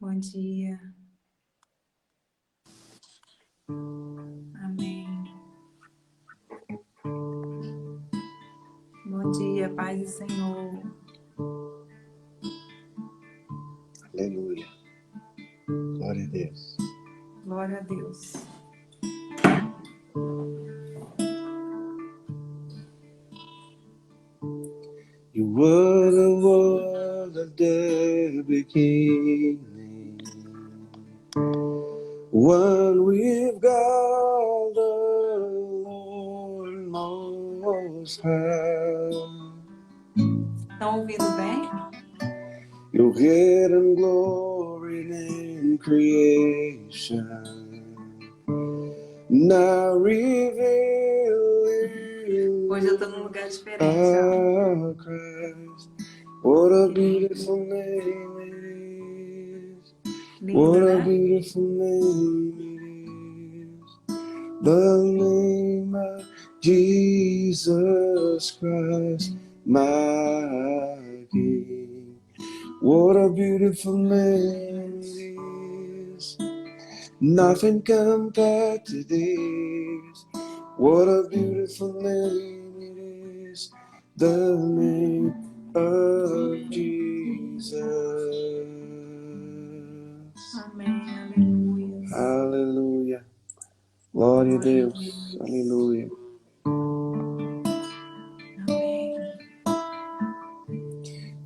Bom dia. Amém. Bom dia, paz do Senhor. Aleluia. Glória a Deus. Glória a Deus. You were the word at the beginning, one with God the Lord Most High. Estão ouvindo bem? Your hidden glory in creation, now revealing Hoje eu estou num lugar diferente, ó. Christ. What a beautiful name it is. Lindo, What a né? beautiful name it is. The name of Jesus Christ, my King. What a beautiful name it is. Nothing compared to this. What a beautiful name it is. The name of Jesus. Amém, aleluia. Aleluia. Glória a Deus. Aleluia. Amém.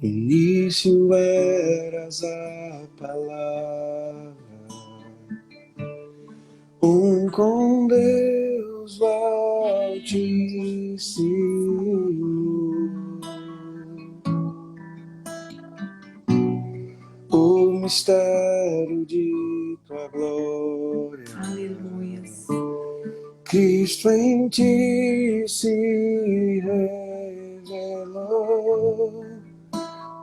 Início eras a palavra, com Deus Altíssimo. O mistério de tua glória, Aleluia. Cristo em ti se revelou.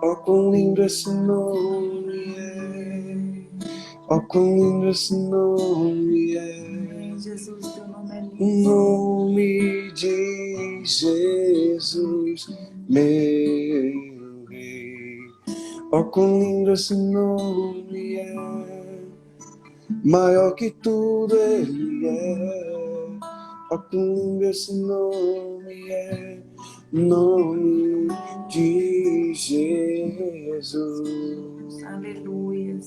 Oh, quão lindo esse nome é! Oh, quão lindo esse nome é! Amém, Jesus, teu nome é O lindo. nome de Jesus, meu Rei. Oh, quão lindo esse nome é! Maior que tudo ele é. Oh, quão lindo esse nome é! Nome de Jesus. Aleluia.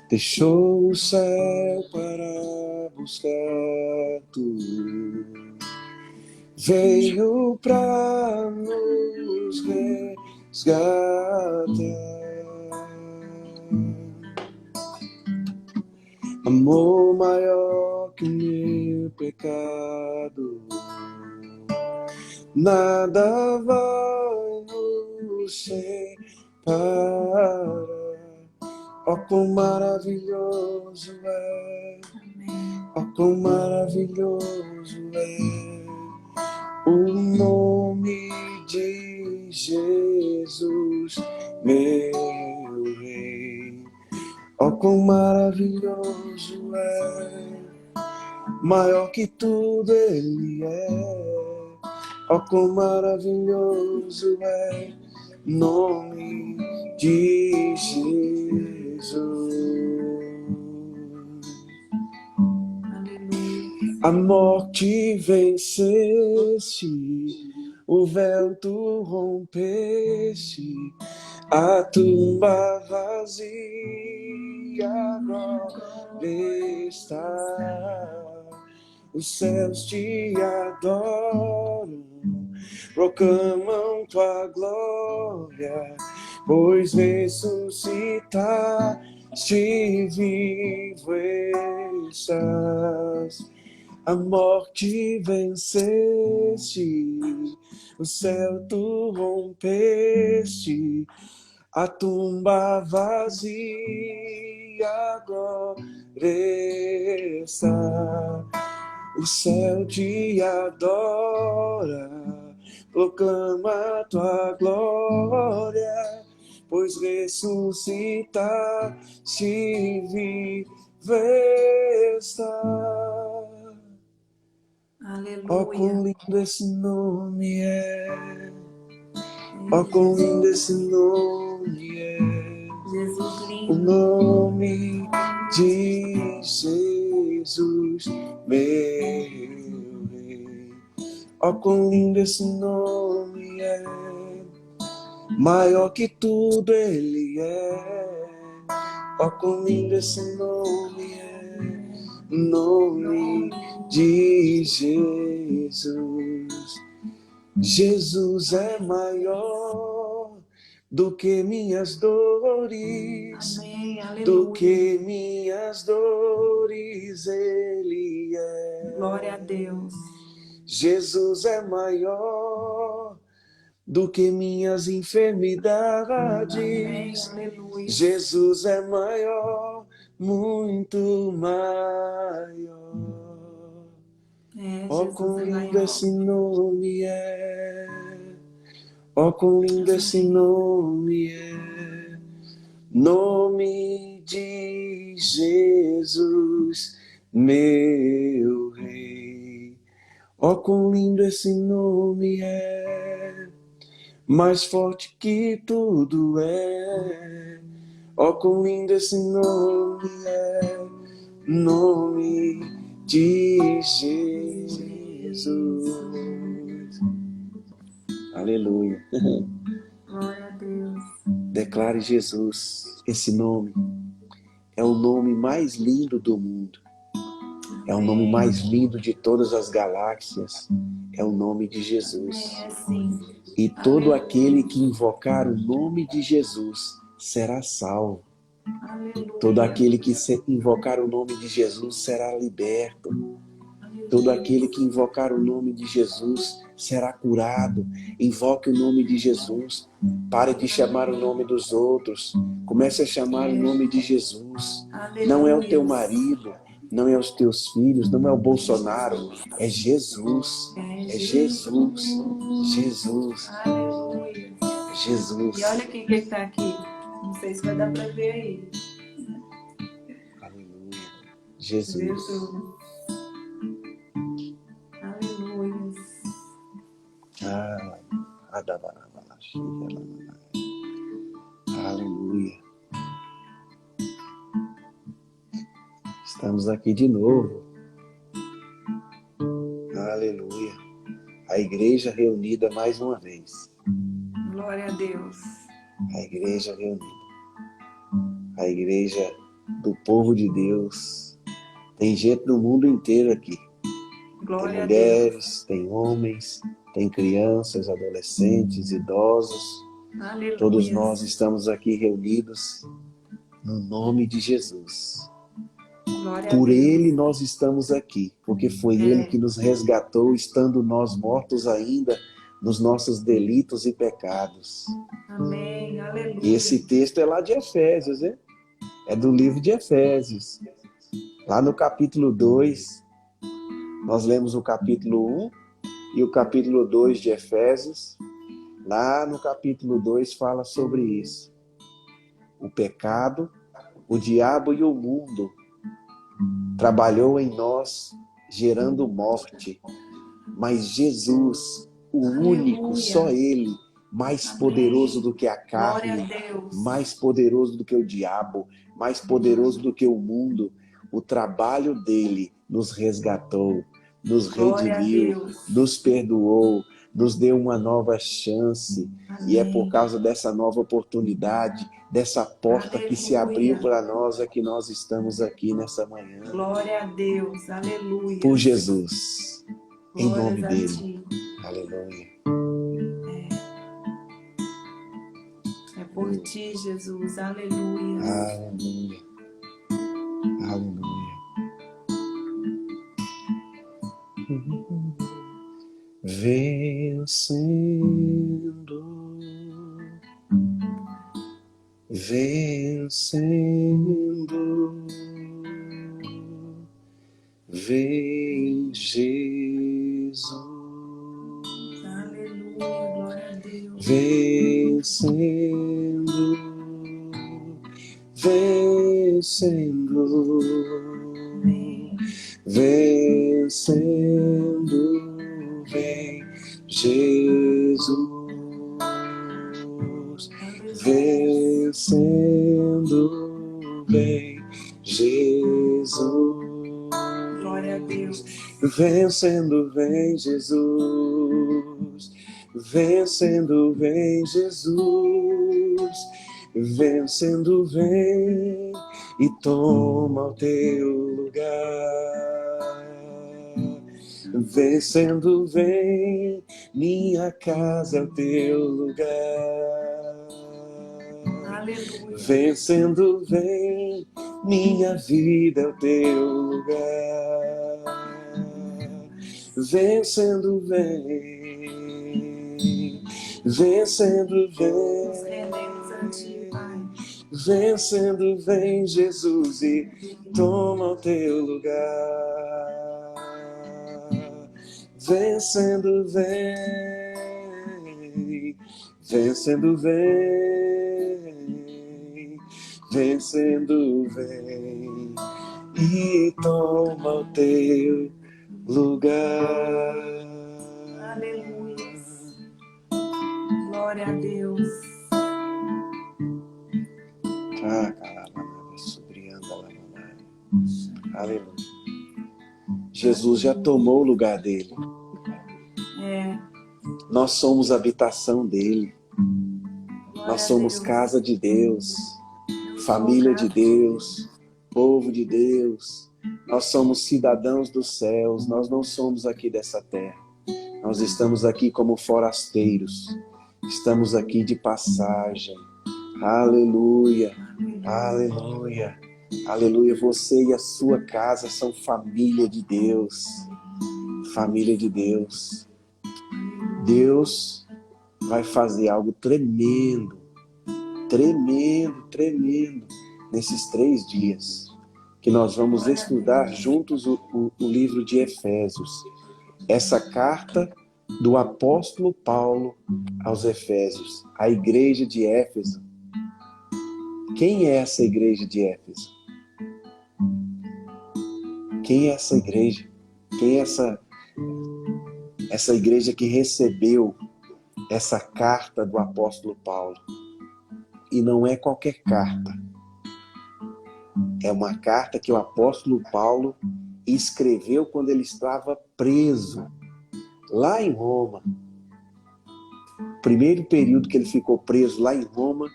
Deixou o céu para buscar tu, veio para nos resgatar. Amor maior que meu pecado, nada vai nos separar. Oh, quão maravilhoso é, oh, quão maravilhoso é o nome de Jesus, meu Rei. Oh, quão maravilhoso é, maior que tudo ele é. Oh, quão maravilhoso é nome de Jesus. Aleluia. A morte venceste, o véu tu rompeste, a tumba vazia agora está. Os céus te adoram, proclamam tua glória, pois ressuscitaste, vivo estás. A morte venceste, o céu tu rompeste, a tumba vazia agora está. O céu te adora, proclama tua glória, pois ressuscitaste, vivo está. Oh, Aleluia. quão lindo esse nome é! Ó, quão lindo esse nome é. Jesus O lindo. nome de Jesus, meu Rei. Ó, quão lindo esse nome é. Maior que tudo ele é. Ó, quão lindo esse nome é. Nome de Jesus. Jesus é maior do que minhas dores. Amém, Do aleluia. que minhas dores ele é. Glória a Deus. Jesus é maior do que minhas enfermidades. Amém, aleluia. Jesus é maior, muito maior. Ó, quão Jesus é lindo maior. esse nome é. Ó, quão lindo esse nome é. Nome de Jesus, meu Rei. Ó, quão lindo esse nome é. Mais forte que tudo é. Ó, quão lindo esse nome é. Nome de Jesus. Aleluia. Glória a Deus. Declare Jesus. Esse nome é o nome mais lindo do mundo. É o nome mais lindo de todas as galáxias. É o nome de Jesus. É sim. E todo Aleluia. aquele que invocar o nome de Jesus será salvo. Aleluia. Todo aquele que invocar o nome de Jesus será liberto. Todo aquele que invocar o nome de Jesus será curado. Invoque o nome de Jesus. Pare de chamar o nome dos outros. Comece a chamar o nome de Jesus. Não é o teu marido, não é os teus filhos, não é o Bolsonaro. É Jesus. É Jesus. Jesus. Aleluia. Jesus. E olha quem que está aqui. Não sei se vai dar para ver aí. Aleluia. Jesus. Jesus. Aleluia. Aleluia. Estamos aqui de novo. Aleluia. A igreja reunida mais uma vez. Glória a Deus. A igreja reunida. A igreja do povo de Deus. Tem gente do mundo inteiro aqui. Glória Tem a Deus. mulheres, tem homens, tem crianças, adolescentes, idosos. Aleluia. Todos nós estamos aqui reunidos no nome de Jesus. Glória Por a Deus. Ele nós estamos aqui, porque foi Ele que nos resgatou, estando nós mortos ainda nos nossos delitos e pecados. Amém. Aleluia. E esse texto é lá de Efésios, né? É do livro de Efésios. Lá no capítulo 2, nós lemos o capítulo 1 e o capítulo 2 de Efésios. Lá no capítulo 2 fala sobre isso. O pecado, o diabo e o mundo trabalhou em nós, gerando morte. Mas Jesus, o único, só Ele, mais poderoso do que a carne, mais poderoso do que o diabo, mais poderoso do que o mundo, o trabalho dele nos resgatou, nos redimiu, nos perdoou, nos deu uma nova chance. E é por causa dessa nova oportunidade, dessa porta que se abriu para nós, é que nós estamos aqui nessa manhã. Glória a Deus, aleluia. Por Jesus, em nome dele. Ti. Aleluia. É por ti, Jesus, aleluia. Aleluia. Aleluia. Vencendo, vencendo, vem Jesus. Aleluia, glória a Deus. Vencendo, vencendo, vencendo, vem Jesus. Vencendo vem Jesus, vencendo vem Jesus, vencendo vem e toma o teu lugar. Vencendo vem, minha casa é o teu lugar. Aleluia. Vencendo vem, minha vida é o teu lugar. Vencendo vem, vencendo Nos rendemos a Ti, vem, Pai. vencendo vem Jesus e toma o teu lugar. Vencendo vem, vencendo vem, vencendo vem e toma o teu lugar. Aleluia. Glória a Deus. Aleluia. Jesus já tomou o lugar dele. É. Nós somos habitação dele. Glória Nós a somos Deus. casa de Deus, Eu sou família de casa Deus, povo de Deus. Nós somos cidadãos dos céus. Nós não somos aqui dessa terra. Nós estamos aqui como forasteiros. Estamos aqui de passagem. Aleluia, aleluia, aleluia. Você e a sua casa são família de Deus. Família de Deus. Deus vai fazer algo tremendo, tremendo, tremendo nesses 3 dias que nós vamos estudar juntos o livro de Efésios. Essa carta do apóstolo Paulo aos Efésios, a igreja de Éfeso. Quem é essa igreja de Éfeso? Quem é essa igreja? Quem é essa igreja que recebeu essa carta do apóstolo Paulo? E não é qualquer carta. É uma carta que o apóstolo Paulo escreveu quando ele estava preso, lá em Roma. Primeiro período que ele ficou preso lá em Roma,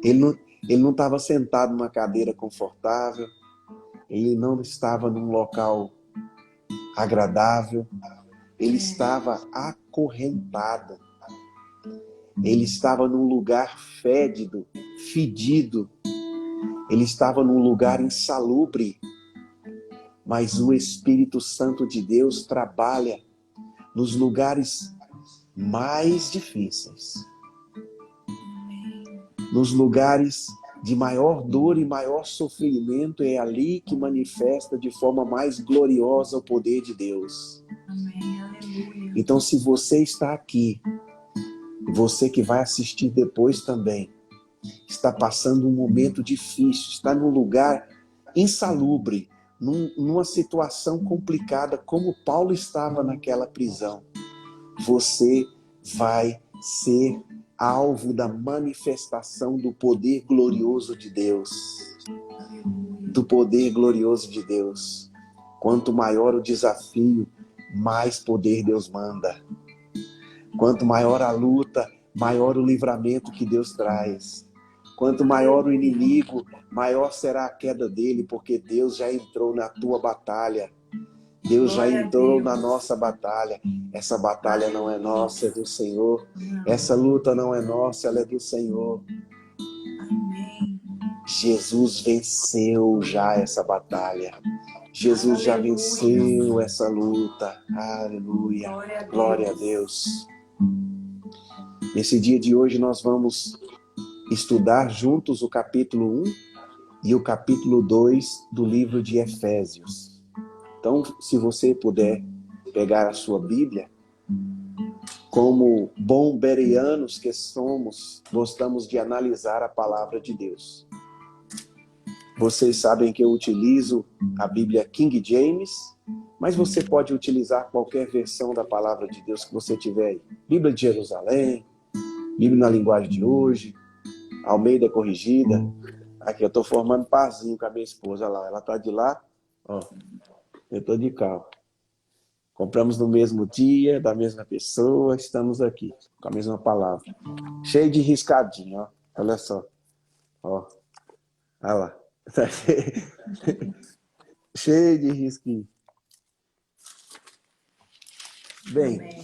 ele não estava sentado numa cadeira confortável, ele não estava num local agradável, ele estava acorrentado, ele estava num lugar fédido, fedido, ele estava num lugar insalubre, mas o Espírito Santo de Deus trabalha nos lugares mais difíceis, nos lugares de maior dor e maior sofrimento. É ali que manifesta de forma mais gloriosa o poder de Deus. Amém. Aleluia. Então, se você está aqui, você que vai assistir depois também, está passando um momento difícil, está num lugar insalubre, numa situação complicada, como Paulo estava naquela prisão, você vai ser alvo da manifestação do poder glorioso de Deus. Do poder glorioso de Deus. Quanto maior o desafio, mais poder Deus manda. Quanto maior a luta, maior o livramento que Deus traz. Quanto maior o inimigo, maior será a queda dele, porque Deus já entrou na tua batalha. Deus já entrou na nossa batalha. Essa batalha não é nossa, é do Senhor. Essa luta não é nossa, ela é do Senhor. Amém. Jesus venceu já essa batalha. Jesus já venceu essa luta. Aleluia. Glória a Deus. Nesse dia de hoje nós vamos estudar juntos o capítulo 1 e o capítulo 2 do livro de Efésios. Então, se você puder pegar a sua Bíblia, como bons bereanos que somos, gostamos de analisar a palavra de Deus. Vocês sabem que eu utilizo a Bíblia King James, mas você pode utilizar qualquer versão da palavra de Deus que você tiver aí. Bíblia de Jerusalém, Bíblia na linguagem de hoje, Almeida corrigida. Aqui, eu estou formando parzinho com a minha esposa lá. Ela está de lá, ó. Eu estou de cá. Compramos no mesmo dia, da mesma pessoa, estamos aqui, com a mesma palavra. Cheio de riscadinho, ó. Olha só. Ó. Olha lá. Cheio de risquinho. Bem, Amém.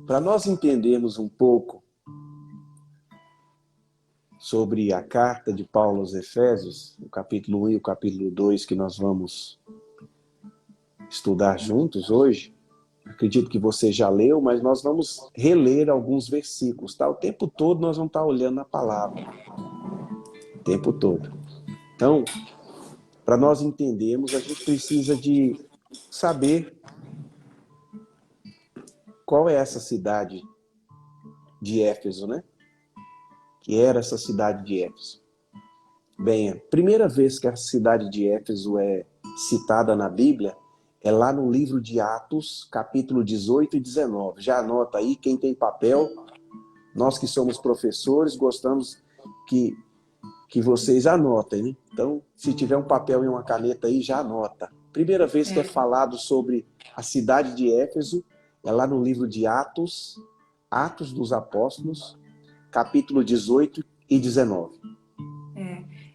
para nós entendermos um pouco sobre a carta de Paulo aos Efésios, o capítulo 1 e o capítulo 2, que nós vamos estudar juntos hoje, acredito que você já leu, mas nós vamos reler alguns versículos, tá? O tempo todo nós vamos estar olhando a palavra. O tempo todo. Então, para nós entendermos, a gente precisa de saber qual é essa cidade de Éfeso, né? Que era essa cidade de Éfeso. Bem, a primeira vez que a cidade de Éfeso é citada na Bíblia é lá no livro de Atos, capítulo 18 e 19. Já anota aí, quem tem papel, nós que somos professores, gostamos que vocês anotem, né? Então, se tiver um papel e uma caneta aí, já anota. Primeira vez que é falado sobre a cidade de Éfeso é lá no livro de Atos, Atos dos Apóstolos, capítulo 18 e 19.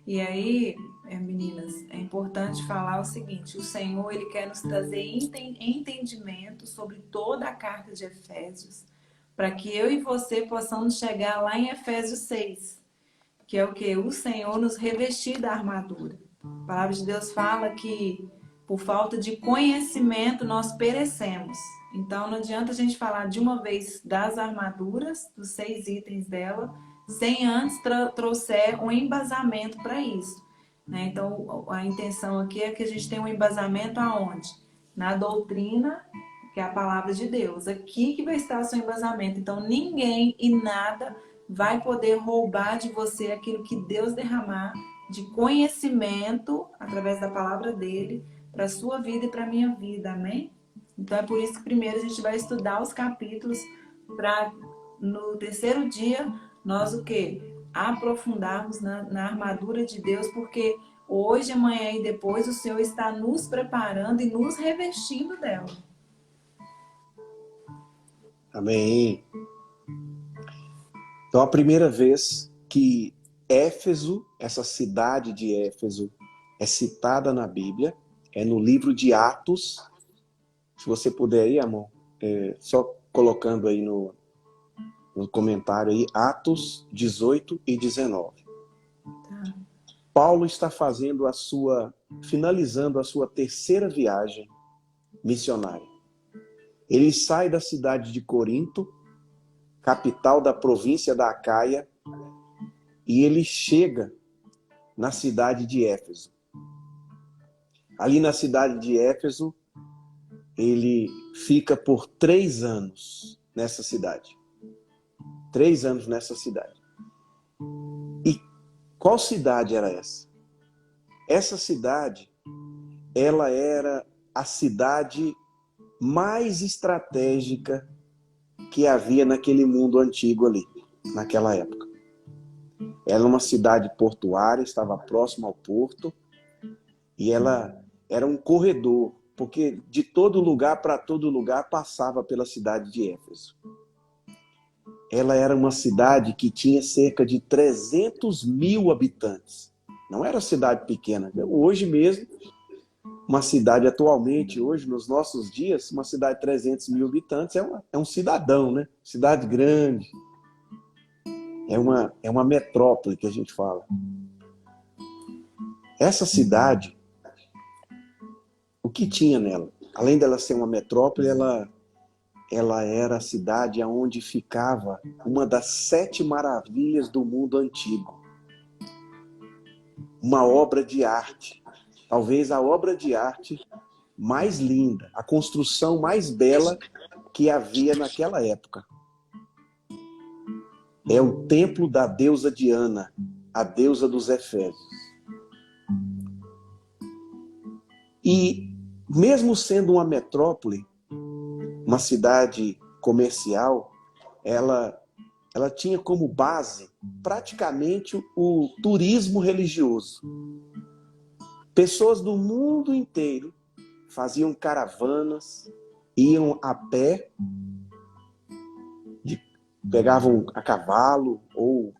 E aí, meninas, é importante falar o seguinte: o Senhor, ele quer nos trazer entendimento sobre toda a carta de Efésios, para que eu e você possamos chegar lá em Efésios 6, que é o que? O Senhor nos revestir da armadura. A palavra de Deus fala que por falta de conhecimento nós perecemos. Então não adianta a gente falar de uma vez das armaduras, dos 6 itens dela, sem antes trouxer um embasamento para isso, né? Então a intenção aqui é que a gente tenha um embasamento aonde? Na doutrina, que é a palavra de Deus. Aqui que vai estar o seu embasamento. Então ninguém e nada vai poder roubar de você aquilo que Deus derramar de conhecimento através da palavra dele para a sua vida e para a minha vida, amém? Então é por isso que primeiro a gente vai estudar os capítulos para no terceiro dia nós o quê? Aprofundarmos na armadura de Deus, porque hoje, amanhã e depois o Senhor está nos preparando e nos revestindo dela. Amém. Então, a primeira vez que Éfeso, essa cidade de Éfeso, é citada na Bíblia, é no livro de Atos. Se você puder aí, amor, só colocando aí no comentário aí, Atos 18 e 19. Tá. Paulo está finalizando a sua terceira viagem missionária. Ele sai da cidade de Corinto, capital da província da Acaia, e ele chega na cidade de Éfeso. Ali na cidade de Éfeso, ele fica por 3 anos nessa cidade. 3 anos nessa cidade. E qual cidade era essa? Essa cidade, ela era a cidade mais estratégica que havia naquele mundo antigo ali, naquela época. Era uma cidade portuária, estava próxima ao porto, e ela era um corredor, porque de todo lugar para todo lugar passava pela cidade de Éfeso. Ela era uma cidade que tinha cerca de 300 mil habitantes. Não era cidade pequena. Hoje mesmo, uma cidade atualmente, hoje, nos nossos dias, uma cidade de 300 mil habitantes é um cidadão, né? Cidade grande. É uma metrópole que a gente fala. Essa cidade, o que tinha nela? Além dela ser uma metrópole, ela era a cidade onde ficava uma das 7 maravilhas do mundo antigo. Uma obra de arte. Talvez a obra de arte mais linda, a construção mais bela que havia naquela época. É o templo da deusa Diana, a deusa dos Efésios. E mesmo sendo uma metrópole, uma cidade comercial, ela tinha como base praticamente o turismo religioso. Pessoas do mundo inteiro faziam caravanas iam a pé, pegavam a cavalo ou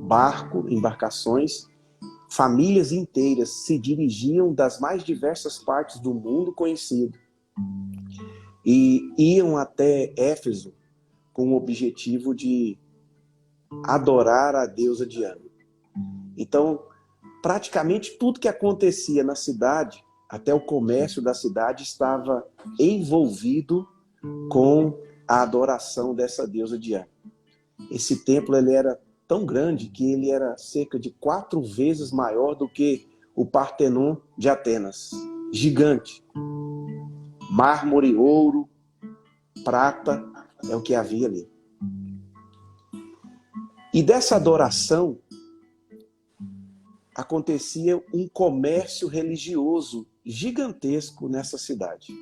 barco, embarcações. Famílias inteiras se dirigiam das mais diversas partes do mundo conhecido e iam até Éfeso com o objetivo de adorar a deusa Diana. Então, praticamente tudo que acontecia na cidade, até o comércio da cidade, estava envolvido com a adoração dessa deusa Diana. Esse templo ele era tão grande que ele era cerca de 4 vezes maior do que o Partenon de Atenas. Gigante. Mármore, ouro, prata, é o que havia ali. E dessa adoração acontecia um comércio religioso gigantesco nessa cidade.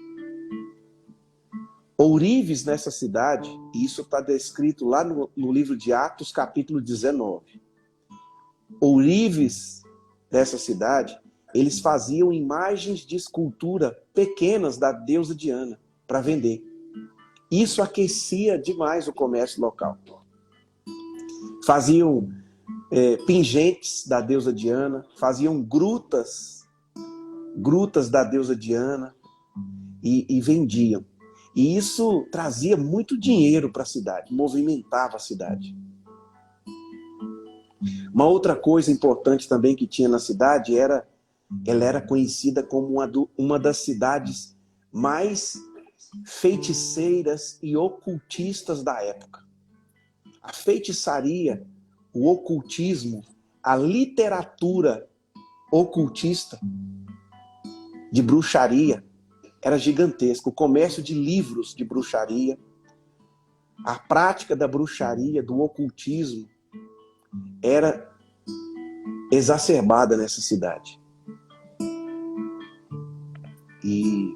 Ourives nessa cidade, e isso está descrito lá no livro de Atos, capítulo 19. Ourives dessa cidade, eles faziam imagens de escultura pequenas da deusa Diana para vender. Isso aquecia demais o comércio local. Faziam pingentes da deusa Diana, faziam grutas da deusa Diana e vendiam. E isso trazia muito dinheiro para a cidade, movimentava a cidade. Uma outra coisa importante também que tinha na cidade ela era conhecida como uma das cidades mais feiticeiras e ocultistas da época. A feitiçaria, o ocultismo, a literatura ocultista de bruxaria era gigantesco. O comércio de livros de bruxaria, a prática da bruxaria, do ocultismo, era exacerbada nessa cidade. E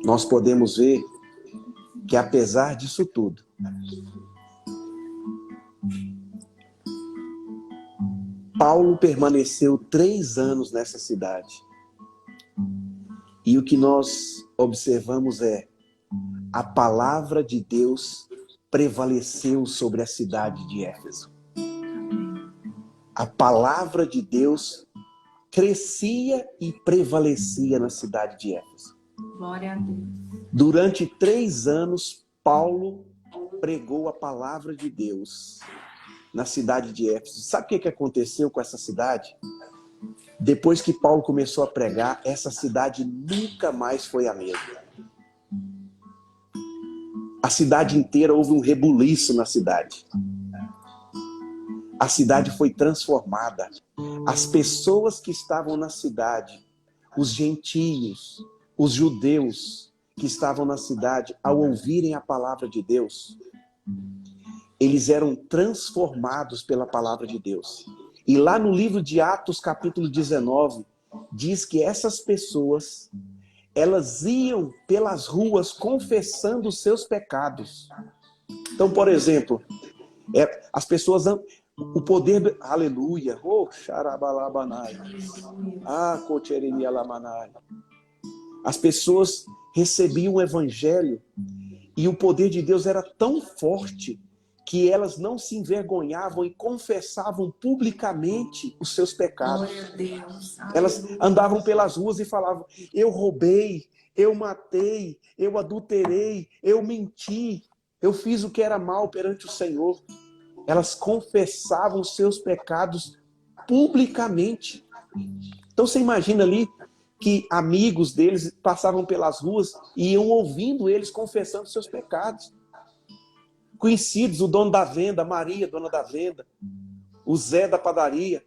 nós podemos ver que, apesar disso tudo, Paulo permaneceu 3 anos nessa cidade. E o que nós observamos é a palavra de Deus prevaleceu sobre a cidade de Éfeso. A palavra de Deus crescia e prevalecia na cidade de Éfeso. Glória a Deus. Durante 3 anos, Paulo pregou a palavra de Deus na cidade de Éfeso. Sabe o que aconteceu com essa cidade? Depois que Paulo começou a pregar, essa cidade nunca mais foi a mesma. A cidade inteira, houve um rebuliço na cidade. A cidade foi transformada. As pessoas que estavam na cidade, os gentios, os judeus que estavam na cidade, ao ouvirem a palavra de Deus, eles eram transformados pela palavra de Deus. E lá no livro de Atos, capítulo 19, diz que essas pessoas, elas iam pelas ruas confessando os seus pecados. Então, por exemplo, as pessoas... O poder... Aleluia! Oh, xarabalabanai. Ah, cocherenialamanai. As pessoas recebiam o evangelho e o poder de Deus era tão forte que elas não se envergonhavam e confessavam publicamente os seus pecados. Glória a Deus. Elas andavam pelas ruas e falavam: eu roubei, eu matei, eu adulterei, eu menti, eu fiz o que era mal perante o Senhor. Elas confessavam os seus pecados publicamente. Então você imagina ali que amigos deles passavam pelas ruas e iam ouvindo eles confessando os seus pecados. Conhecidos, o dono da venda, a Maria, dona da venda, o Zé da padaria,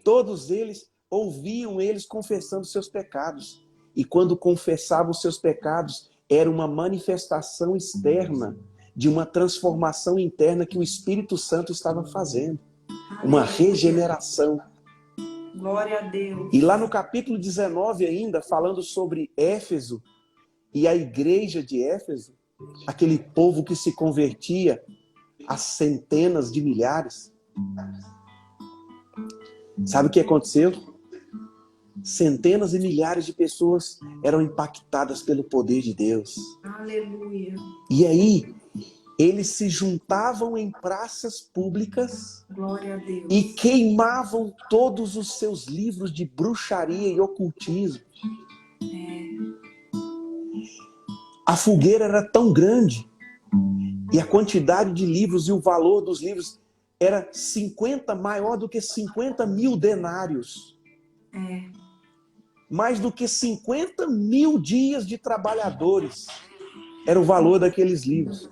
todos eles ouviam eles confessando os seus pecados. E quando confessavam os seus pecados, era uma manifestação externa de uma transformação interna que o Espírito Santo estava fazendo. Uma regeneração. Glória a Deus. E lá no capítulo 19 ainda, falando sobre Éfeso e a igreja de Éfeso, aquele povo que se convertia a centenas de milhares. Sabe o que aconteceu? Centenas e milhares de pessoas eram impactadas pelo poder de Deus. Aleluia. E aí, eles se juntavam em praças públicas Glória a Deus. e queimavam todos os seus livros de bruxaria e ocultismo. A fogueira era tão grande e a quantidade de livros e o valor dos livros era maior do que 50 mil denários. Mais do que 50 mil dias de trabalhadores era o valor daqueles livros.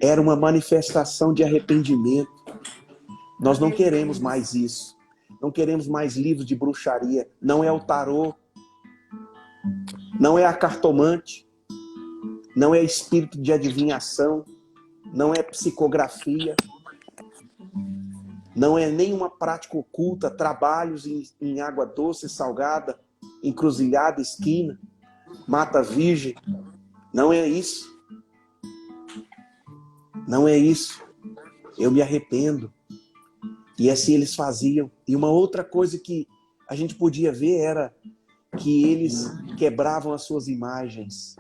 Era uma manifestação de arrependimento. Nós não queremos mais isso. Não queremos mais livros de bruxaria. Não é o tarô. Não é a cartomante. Não é espírito de adivinhação. Não é psicografia. Não é nenhuma prática oculta, trabalhos em água doce, salgada, encruzilhada, esquina, mata virgem. Não é isso. Não é isso. Eu me arrependo. E assim eles faziam. E uma outra coisa que a gente podia ver era que eles quebravam as suas imagens.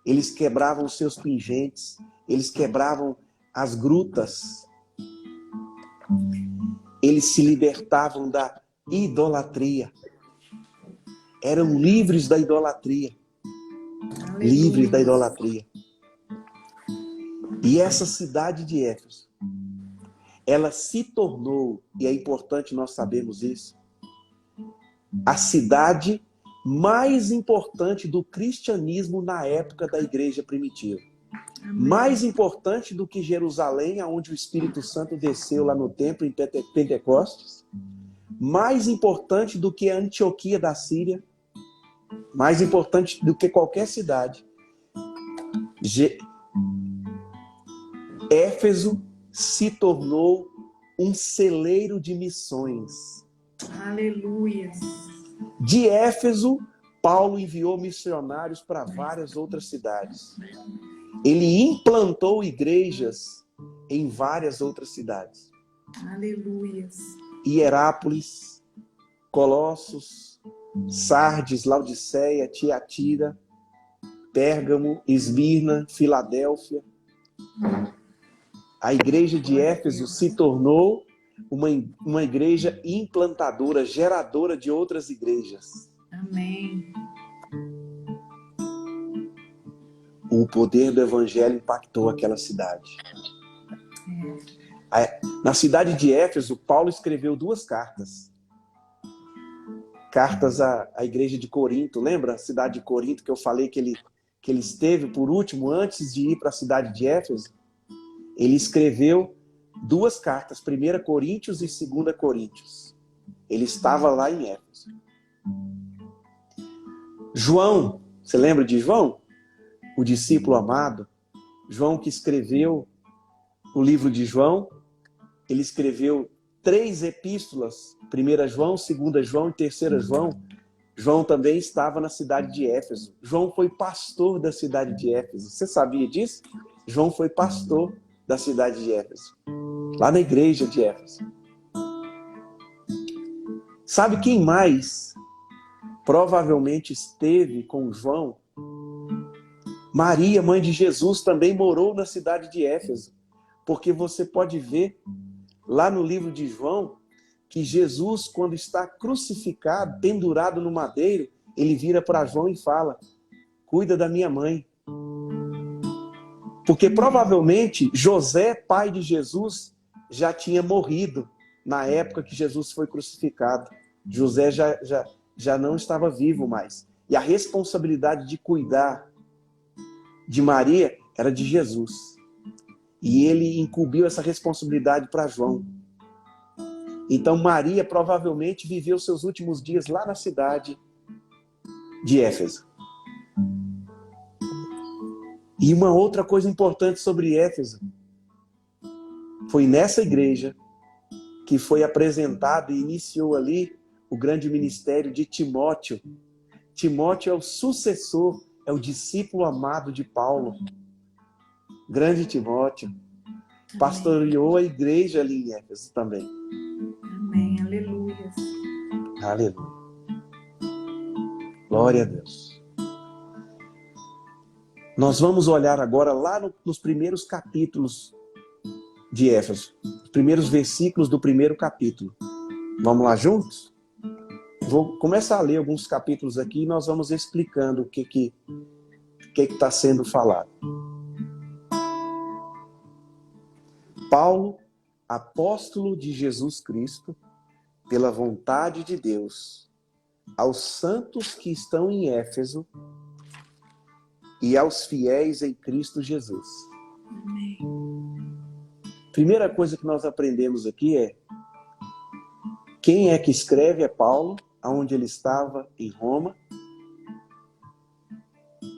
Eles quebravam os seus pingentes. Eles quebravam as grutas. Eles se libertavam da idolatria. Eram livres da idolatria. Aleluia. Livres da idolatria. E essa cidade de Éfeso, ela se tornou, e é importante nós sabermos isso, a cidade mais importante do cristianismo na época da igreja primitiva. Amém. Mais importante do que Jerusalém, onde o Espírito Santo desceu lá no templo em Pentecostes. Mais importante do que a Antioquia da Síria. Mais importante do que qualquer cidade. Éfeso se tornou um celeiro de missões. Aleluia. De Éfeso, Paulo enviou missionários para várias outras cidades. Ele implantou igrejas em várias outras cidades. Aleluia. Hierápolis, Colossos, Sardes, Laodiceia, Tiatira, Pérgamo, Esmirna, Filadélfia. A igreja de Éfeso se tornou uma igreja implantadora, geradora de outras igrejas. Amém. O poder do evangelho impactou aquela cidade. Na cidade de Éfeso, Paulo escreveu 2 cartas. Cartas à igreja de Corinto. Lembra a cidade de Corinto que eu falei que ele esteve por último antes de ir para a cidade de Éfeso? Ele escreveu 2 cartas, 1 Coríntios e 2 Coríntios. Ele estava lá em Éfeso. João, você lembra de João? O discípulo amado. João que escreveu o livro de João. Ele escreveu 3 epístolas. 1 João, 2 João e 3 João. João também estava na cidade de Éfeso. João foi pastor da cidade de Éfeso. Você sabia disso? João foi pastor da cidade de Éfeso. Lá na igreja de Éfeso. Sabe quem mais provavelmente esteve com João? Maria, mãe de Jesus, também morou na cidade de Éfeso. Porque você pode ver lá no livro de João que Jesus, quando está crucificado, pendurado no madeiro, ele vira para João e fala: cuida da minha mãe. Porque provavelmente José, pai de Jesus, já tinha morrido na época que Jesus foi crucificado. José já não estava vivo mais. E a responsabilidade de cuidar de Maria era de Jesus. E ele incumbiu essa responsabilidade para João. Então Maria provavelmente viveu seus últimos dias lá na cidade de Éfeso. E uma outra coisa importante sobre Éfeso, foi nessa igreja que foi apresentado e iniciou ali o grande ministério de Timóteo. Timóteo é o sucessor, é o discípulo amado de Paulo. Grande Timóteo. Pastoreou a igreja ali em Éfeso também. Amém. Aleluia. Aleluia. Glória a Deus. Nós vamos olhar agora lá nos primeiros capítulos de Éfeso, os primeiros versículos do primeiro capítulo. Vamos lá juntos? Vou começar a ler alguns capítulos aqui e nós vamos explicando o que está sendo falado. Paulo, apóstolo de Jesus Cristo, pela vontade de Deus, aos santos que estão em Éfeso e aos fiéis em Cristo Jesus. Amém. Primeira coisa que nós aprendemos aqui é quem é que escreve é Paulo, aonde ele estava em Roma.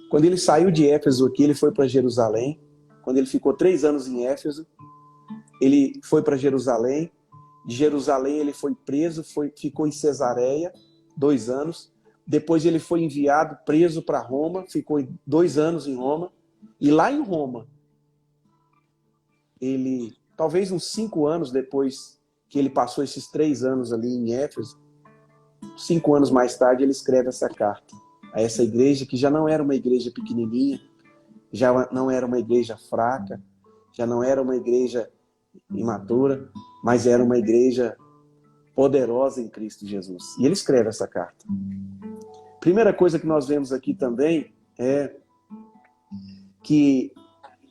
Quando ele saiu de Éfeso aqui, ele foi para Jerusalém. Quando ele ficou 3 anos em Éfeso, ele foi para Jerusalém. De Jerusalém ele foi preso, ficou em Cesareia 2 anos. Depois ele foi enviado preso para Roma, ficou 2 anos em Roma. E lá em Roma, ele, talvez uns 5 anos depois que ele passou esses 3 anos ali em Éfeso, 5 anos mais tarde ele escreve essa carta a essa igreja, que já não era uma igreja pequenininha, já não era uma igreja fraca, já não era uma igreja imatura, mas era uma igreja poderosa em Cristo Jesus. E ele escreve essa carta. Primeira coisa que nós vemos aqui também é que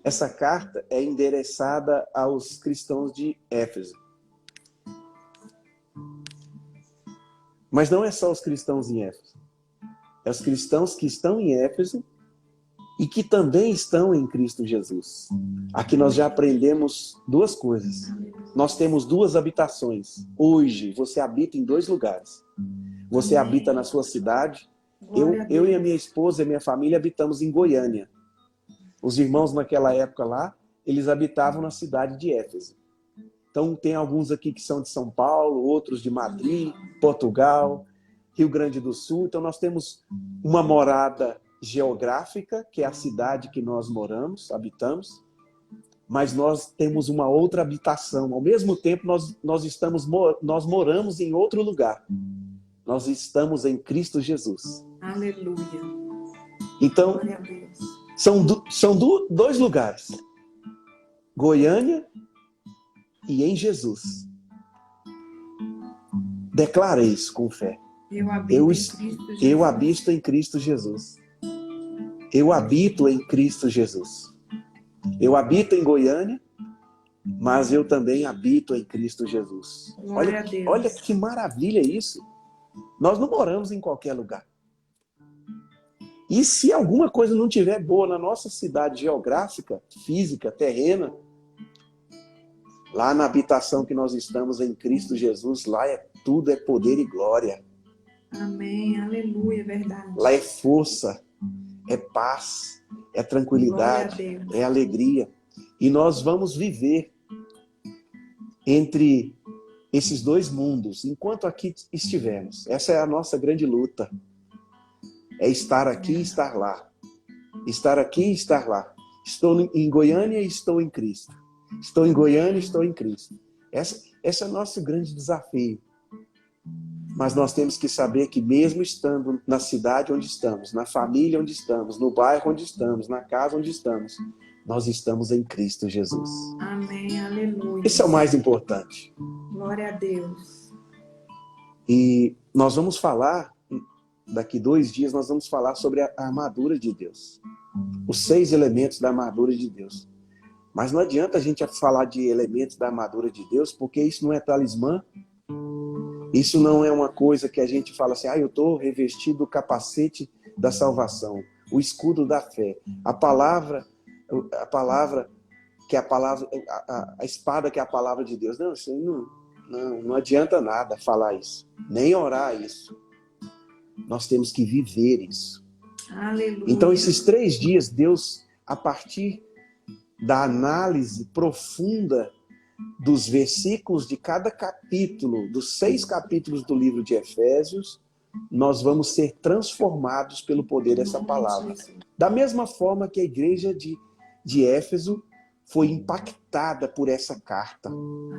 essa carta é endereçada aos cristãos de Éfeso. Mas não é só os cristãos em Éfeso. É os cristãos que estão em Éfeso e que também estão em Cristo Jesus. Aqui nós já aprendemos 2 coisas. Nós temos 2 habitações. Hoje você habita em 2 lugares. Você habita na sua cidade. Eu e a minha esposa e a minha família habitamos em Goiânia. Os irmãos naquela época lá, eles habitavam na cidade de Éfeso. Então tem alguns aqui que são de São Paulo, outros de Madrid, Portugal, Rio Grande do Sul. Então nós temos uma morada geográfica, que é a cidade que nós habitamos, mas nós temos uma outra habitação. Ao mesmo tempo, nós moramos em outro lugar. Nós estamos em Cristo Jesus. Aleluia. Então, Glória a Deus. são 2 lugares. Goiânia e em Jesus. Declara isso com fé. Eu habito em Cristo Jesus. Eu habito em Cristo Jesus. Eu habito em Goiânia, mas eu também habito em Cristo Jesus. Olha que maravilha isso. Nós não moramos em qualquer lugar. E se alguma coisa não estiver boa na nossa cidade geográfica, física, terrena, lá na habitação que nós estamos em Cristo Jesus, lá tudo é poder e glória. Amém, aleluia, verdade. Lá é força, é paz, é tranquilidade, é alegria. E nós vamos viver entre esses 2 mundos, enquanto aqui estivermos. Essa é a nossa grande luta. É estar aqui e estar lá. Estar aqui e estar lá. Estou em Goiânia e estou em Cristo. Estou em Goiânia e estou em Cristo. Esse é o nosso grande desafio. Mas nós temos que saber que mesmo estando na cidade onde estamos, na família onde estamos, no bairro onde estamos, na casa onde estamos, nós estamos em Cristo Jesus. Amém, aleluia. Esse é o mais importante. Glória a Deus. E nós vamos falar, daqui 2 dias, nós vamos falar sobre a armadura de Deus. Os 6 elementos da armadura de Deus. Mas não adianta a gente falar de elementos da armadura de Deus, porque isso não é talismã. Isso não é uma coisa que a gente fala assim, eu estou revestido do capacete da salvação, o escudo da fé, a espada que é a palavra de Deus. Não, isso não adianta nada falar isso, nem orar isso. Nós temos que viver isso. Aleluia. Então, esses 3 dias, Deus, a partir da análise profunda dos versículos de cada capítulo, dos 6 capítulos do livro de Efésios, nós vamos ser transformados pelo poder dessa palavra. Da mesma forma que a igreja de Éfeso foi impactada por essa carta.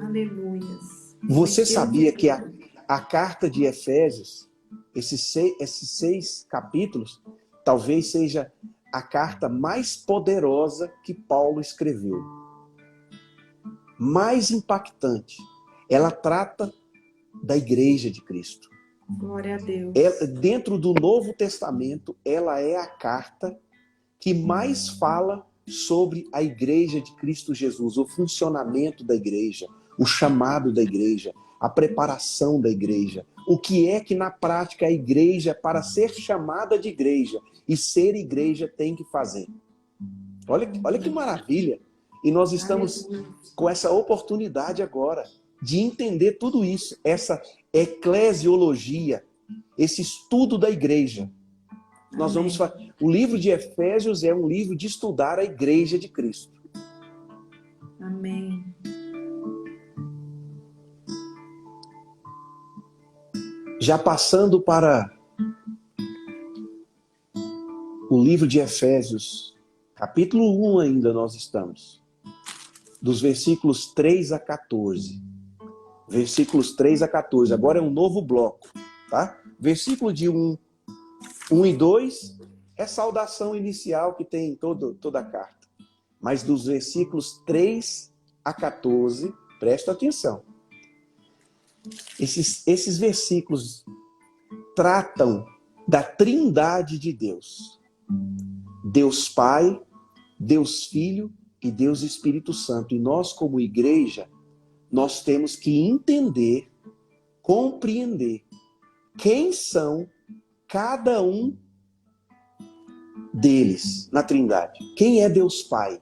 Aleluia. Você sabia que a carta de Efésios, esses 6 capítulos, talvez seja a carta mais poderosa que Paulo escreveu. Mais impactante. Ela trata da igreja de Cristo. Glória a Deus. Dentro do Novo Testamento, ela é a carta que mais fala sobre a igreja de Cristo Jesus, o funcionamento da igreja, o chamado da igreja, a preparação da igreja. O que é que na prática a igreja, para ser chamada de igreja e ser igreja, tem que fazer. Olha que maravilha. E nós estamos com essa oportunidade agora de entender tudo isso, essa eclesiologia, esse estudo da igreja. Nós vamos fazer. O livro de Efésios é um livro de estudar a igreja de Cristo. Amém. Já passando para o livro de Efésios, capítulo 1 ainda nós estamos, dos versículos 3 a 14. Versículos 3 a 14. Agora é um novo bloco, tá? Versículo de 1 e 2 é saudação inicial que tem em toda a carta. Mas dos versículos 3 a 14, presta atenção. Esses versículos tratam da trindade de Deus. Deus Pai, Deus Filho e Deus Espírito Santo. E nós, como igreja, nós temos que entender, compreender quem são cada um deles na Trindade. Quem é Deus Pai?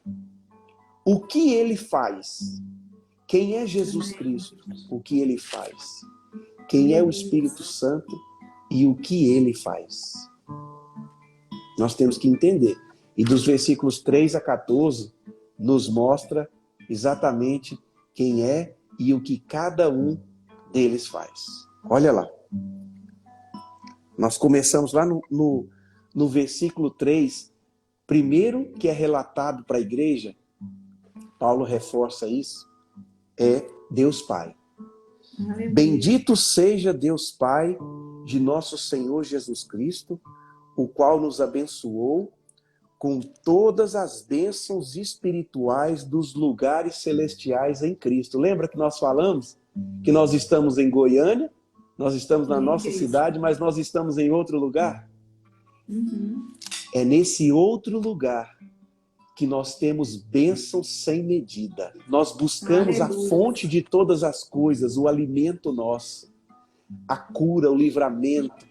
O que ele faz? Quem é Jesus Cristo? O que ele faz? Quem é o Espírito Santo e o que ele faz? Nós temos que entender. E dos versículos 3 a 14 nos mostra exatamente quem é e o que cada um deles faz. Olha lá. Nós começamos lá no versículo 3. Primeiro que é relatado para a igreja, Paulo reforça isso, é Deus Pai. Aleluia. Bendito seja Deus Pai de nosso Senhor Jesus Cristo, o qual nos abençoou com todas as bênçãos espirituais dos lugares celestiais em Cristo. Lembra que nós falamos que nós estamos em Goiânia, nós estamos na nossa cidade, mas nós estamos em outro lugar? Uhum. É nesse outro lugar que nós temos bênçãos sem medida. Nós buscamos Aleluia. a fonte de todas as coisas, o alimento nosso, a cura, o livramento,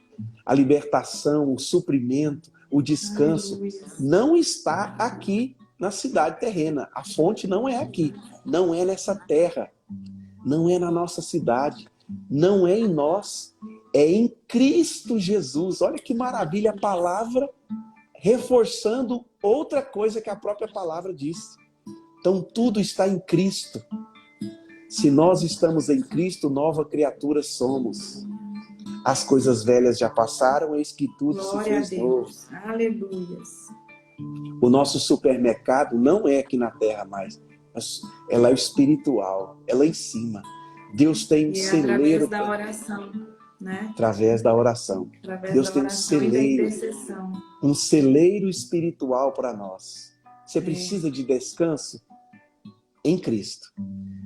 a libertação, o suprimento, o descanso. Aleluia. Não está aqui na cidade terrena. A fonte não é aqui, não é nessa terra, não é na nossa cidade, não é em nós, é em Cristo Jesus. Olha que maravilha a palavra reforçando outra coisa que a própria palavra diz. Então tudo está em Cristo. Se nós estamos em Cristo, nova criatura somos. As coisas velhas já passaram, eis que tudo se Glória a fez novo. Deus. Aleluia. O nosso supermercado não é aqui na terra mais. Ela é o espiritual, ela é em cima. Deus tem um E é celeiro. através da oração, né? Através da oração. Através Deus da tem um oração e da celeiro. intercessão. Um celeiro espiritual para nós. Você precisa de descanso? Em Cristo.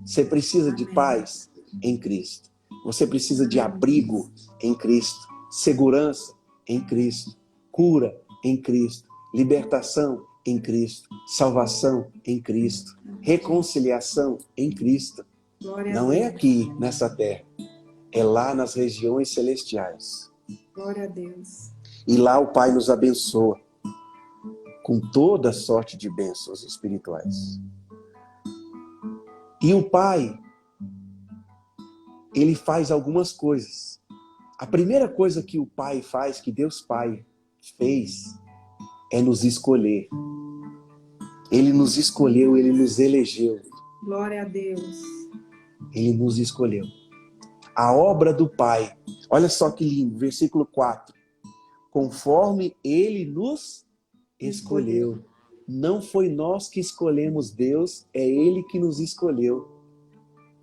Você precisa de Amém. paz? Em Cristo. Você precisa de abrigo? Em Cristo. Segurança? Em Cristo. Cura? Em Cristo. Libertação? Em Cristo. Salvação? Em Cristo. Reconciliação? Em Cristo. Glória a Não é Deus. aqui, nessa terra. É lá nas regiões celestiais. Glória a Deus. E lá o Pai nos abençoa com toda sorte de bênçãos espirituais. E o Pai, ele faz algumas coisas. A primeira coisa que o Pai faz, que Deus Pai fez, é nos escolher. Ele nos escolheu, ele nos elegeu. Glória a Deus. Ele nos escolheu. A obra do Pai. Olha só que lindo, versículo 4. Conforme ele nos escolheu. Não foi nós que escolhemos Deus, é ele que nos escolheu.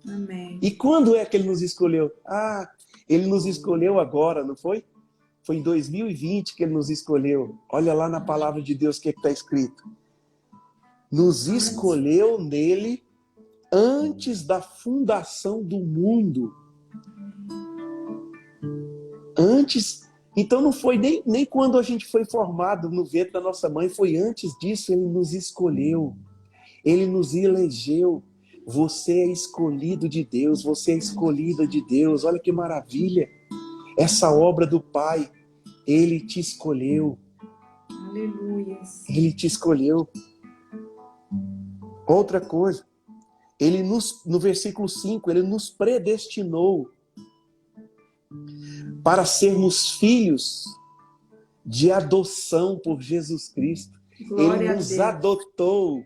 Amém. E quando é que ele nos escolheu? Ele nos escolheu agora, não foi? Foi em 2020 que ele nos escolheu. Olha lá na palavra de Deus o que está escrito. Nos escolheu nele antes da fundação do mundo. Antes. Então não foi nem quando a gente foi formado no ventre da nossa mãe, foi antes disso. Ele nos escolheu. Ele nos elegeu. Você é escolhido de Deus, você é escolhida de Deus. Olha que maravilha. Essa obra do Pai, Ele te escolheu. Aleluia. Ele te escolheu. Outra coisa, no versículo 5, Ele nos predestinou para sermos filhos de adoção por Jesus Cristo. Glória Ele a nos Deus. adotou.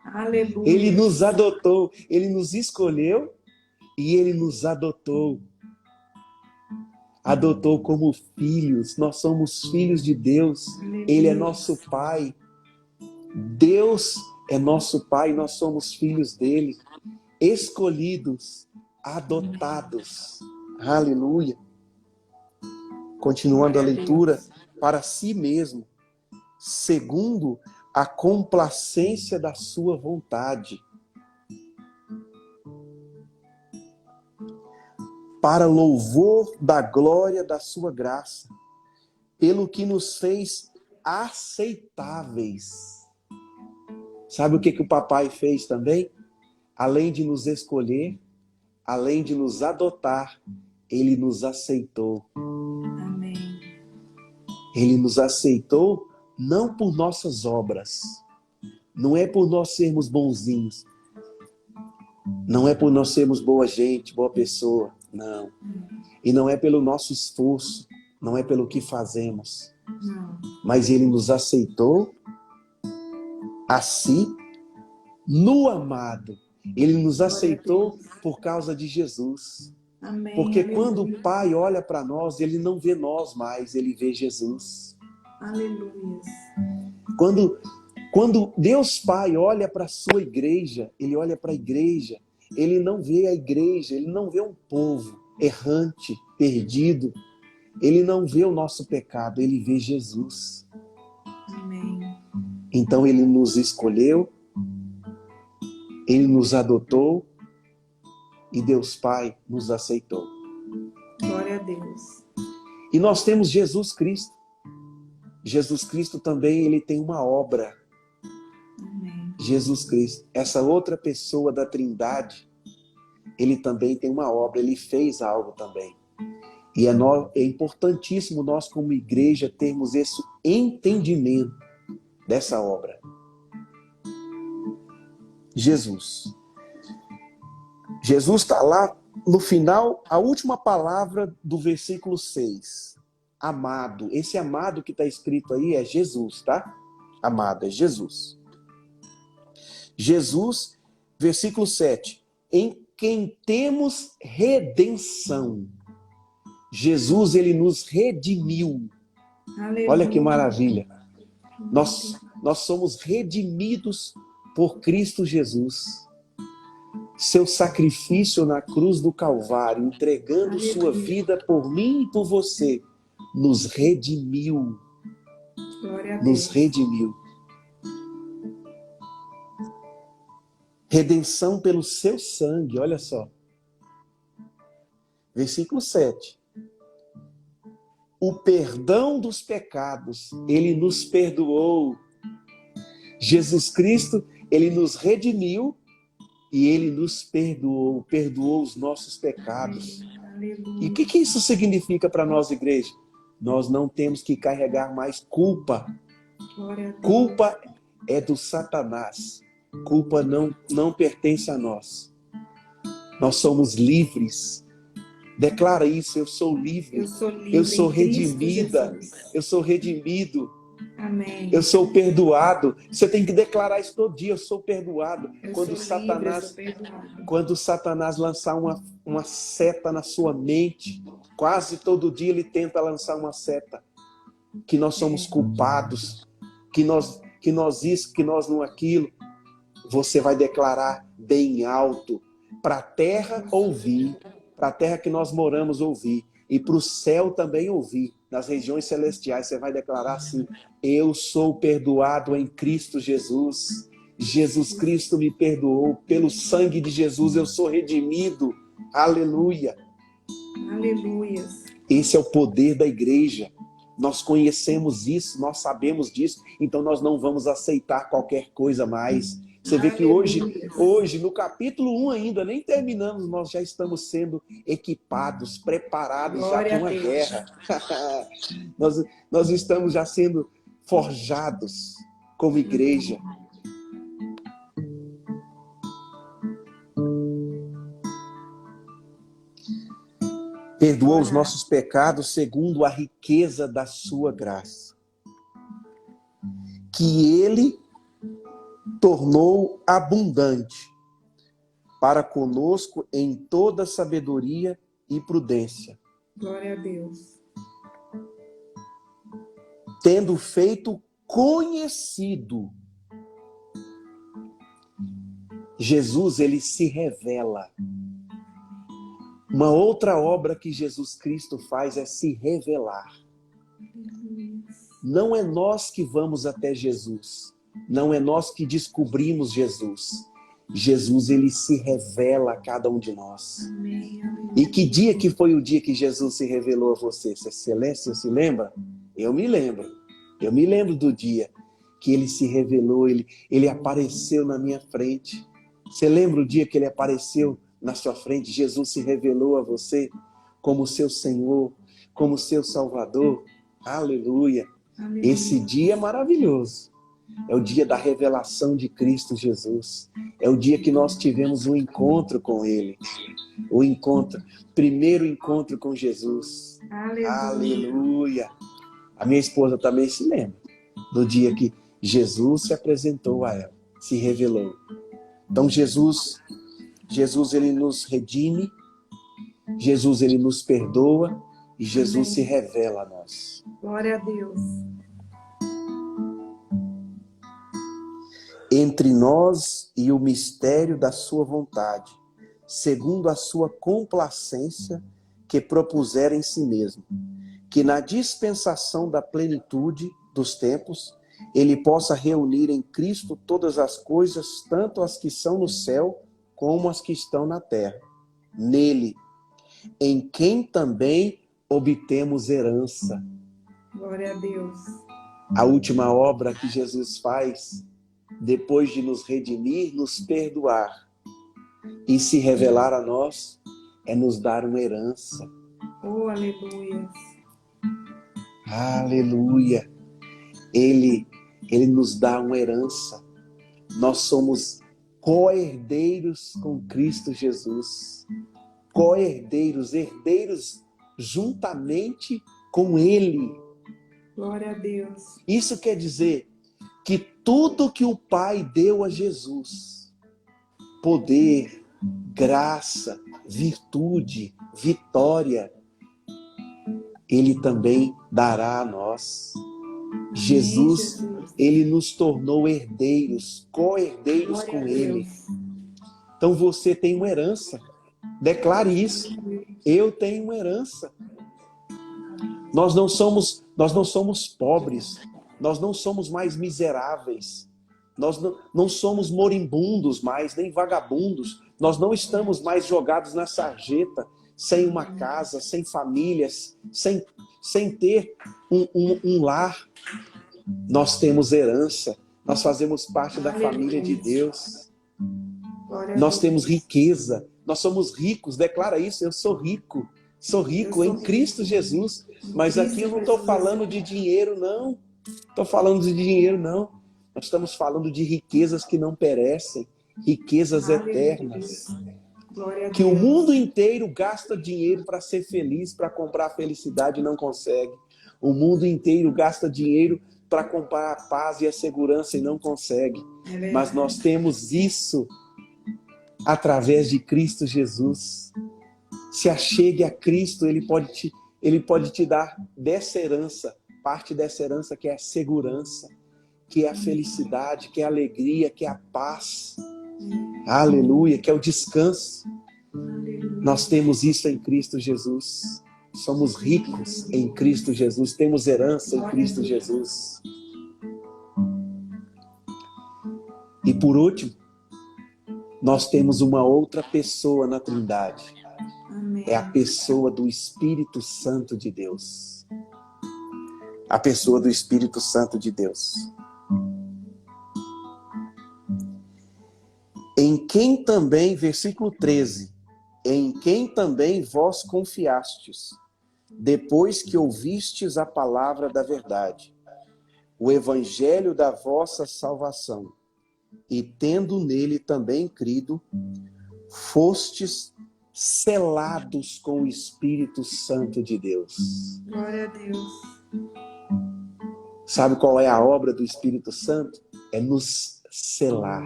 Aleluia. Ele nos adotou. Ele nos escolheu e Ele nos adotou. Adotou como filhos. Nós somos filhos de Deus. Aleluia. Ele é nosso Pai. Deus é nosso Pai. Nós somos filhos dele. Escolhidos, adotados. Aleluia. Continuando a leitura, para si mesmo, segundo a complacência da sua vontade, para louvor da glória da sua graça, pelo que nos fez aceitáveis. Sabe o que o papai fez também? Além de nos escolher, além de nos adotar, ele nos aceitou. Amém. Ele nos aceitou não por nossas obras. Não é por nós sermos bonzinhos. Não é por nós sermos boa gente, boa pessoa. Não. E não é pelo nosso esforço. Não é pelo que fazemos. Não. Mas Ele nos aceitou assim no amado. Ele nos aceitou por causa de Jesus. Amém. Porque Aleluia. quando o Pai olha para nós, Ele não vê nós mais, Ele vê Jesus. Aleluia. Quando Deus Pai olha para a sua igreja, Ele olha para a igreja, Ele não vê a igreja, Ele não vê um povo errante, perdido. Ele não vê o nosso pecado, Ele vê Jesus. Amém. Então Ele nos escolheu, Ele nos adotou e Deus Pai nos aceitou. Glória a Deus. E nós temos Jesus Cristo. Jesus Cristo também, Ele tem uma obra. Amém. Jesus Cristo, essa outra pessoa da Trindade, Ele também tem uma obra, Ele fez algo também. E é importantíssimo nós, como igreja, termos esse entendimento dessa obra. Jesus. Jesus está lá no final, a última palavra do versículo 6. Amado. Esse amado que está escrito aí é Jesus, tá? Amado, é Jesus. Jesus, versículo 7. Em quem temos redenção. Jesus, Ele nos redimiu. Aleluia. Olha que maravilha. Nós somos redimidos por Cristo Jesus. Seu sacrifício na cruz do Calvário, entregando sua vida por mim e por você, nos redimiu. Glória a Nos Deus. redimiu. Redenção pelo seu sangue, olha só. Versículo 7. O perdão dos pecados, Ele nos perdoou. Jesus Cristo, Ele nos redimiu e Ele nos perdoou os nossos pecados. Aleluia. E o que isso significa para nós, igreja? Nós não temos que carregar mais culpa. Glória a Deus. Culpa é do Satanás. Culpa não pertence a nós. Nós somos livres. Declara isso, eu sou livre. Eu sou livre. Eu sou em Cristo redimida. Jesus. Eu sou redimido. Amém. Eu sou perdoado. Você tem que declarar isso todo dia. Eu sou perdoado. Eu Quando sou livre, eu sou perdoado. Quando Satanás lançar uma seta na sua mente, quase todo dia ele tenta lançar uma seta. Que nós somos culpados. Que nós isso, que nós não aquilo. Você vai declarar bem alto. Para a terra ouvir. Para a terra que nós moramos ouvir. E para o céu também ouvir. nas regiões celestiais, você vai declarar assim: eu sou perdoado em Cristo Jesus. Jesus Cristo me perdoou. Pelo sangue de Jesus eu sou redimido. Aleluia. Aleluias. Esse é o poder da igreja. Nós conhecemos isso, nós sabemos disso, então nós não vamos aceitar qualquer coisa mais. Você vê que hoje, no capítulo 1 ainda, nem terminamos, nós já estamos sendo equipados, preparados já para uma guerra. nós estamos já sendo forjados como igreja. Perdoou os nossos pecados segundo a riqueza da sua graça, que Ele tornou abundante para conosco em toda sabedoria e prudência. Glória a Deus. Tendo feito conhecido. Jesus, ele se revela. Uma outra obra que Jesus Cristo faz é se revelar. Não é nós que vamos até Jesus. Não é nós que descobrimos Jesus. Jesus, ele se revela a cada um de nós. Amém. E que dia que foi o dia que Jesus se revelou a você? Celeste, se lembra? Eu me lembro. Eu me lembro do dia que ele se revelou, ele apareceu na minha frente. Você lembra o dia que ele apareceu na sua frente? Jesus se revelou a você como seu Senhor, como seu Salvador. Aleluia. Aleluia. Esse dia é maravilhoso. É o dia da revelação de Cristo Jesus. É o dia que nós tivemos um encontro com Ele. O encontro, primeiro encontro com Jesus. Aleluia. Aleluia. A minha esposa também se lembra do dia que Jesus se apresentou a ela, se revelou. Então Jesus ele nos redime, Jesus ele nos perdoa e Jesus se revela a nós. Glória a Deus. Entre nós e o mistério da sua vontade, segundo a sua complacência que propusera em si mesmo, que na dispensação da plenitude dos tempos, ele possa reunir em Cristo todas as coisas, tanto as que são no céu, como as que estão na terra. Nele, em quem também obtemos herança. Glória a Deus. A última obra que Jesus faz, depois de nos redimir, nos perdoar e se revelar a nós, é nos dar uma herança. Oh, aleluia. Aleluia. Ele nos dá uma herança. Nós somos co-herdeiros com Cristo Jesus. Co-herdeiros, herdeiros juntamente com Ele. Glória a Deus. Isso quer dizer que tudo que o Pai deu a Jesus, poder, graça, virtude, vitória, Ele também dará a nós. Jesus, Ele nos tornou herdeiros, co-herdeiros com Ele. Então você tem uma herança. Declare isso. Eu tenho uma herança. Nós não somos pobres. Nós não somos mais miseráveis. Nós não somos moribundos mais, nem vagabundos. Nós não estamos mais jogados na sarjeta, sem uma casa, sem famílias, sem ter um lar. Nós temos herança. Nós fazemos parte da família de Deus. Nós temos riqueza. Nós somos ricos. Declara isso. Eu sou rico. Sou rico em Cristo Jesus. Mas aqui eu não estou falando de dinheiro, não. Estou falando de dinheiro, não. Nós estamos falando de riquezas que não perecem. Riquezas eternas. Que o mundo inteiro gasta dinheiro para ser feliz, para comprar a felicidade e não consegue. O mundo inteiro gasta dinheiro para comprar a paz e a segurança e não consegue. Mas nós temos isso através de Cristo Jesus. Se achegue a Cristo, Ele pode te dar dessa herança, parte dessa herança que é a segurança, que é a felicidade, que é a alegria, que é a paz. Aleluia, que é o descanso. Nós temos isso em Cristo Jesus. Somos ricos em Cristo Jesus, temos herança em Cristo Jesus. E por último, nós temos uma outra pessoa na Trindade. Amém. É a pessoa do Espírito Santo de Deus. A pessoa do Espírito Santo de Deus. Em quem também, versículo 13, em quem também vós confiastes, depois que ouvistes a palavra da verdade, o evangelho da vossa salvação, e tendo nele também crido, fostes selados com o Espírito Santo de Deus. Glória a Deus. Sabe qual é a obra do Espírito Santo? É nos selar.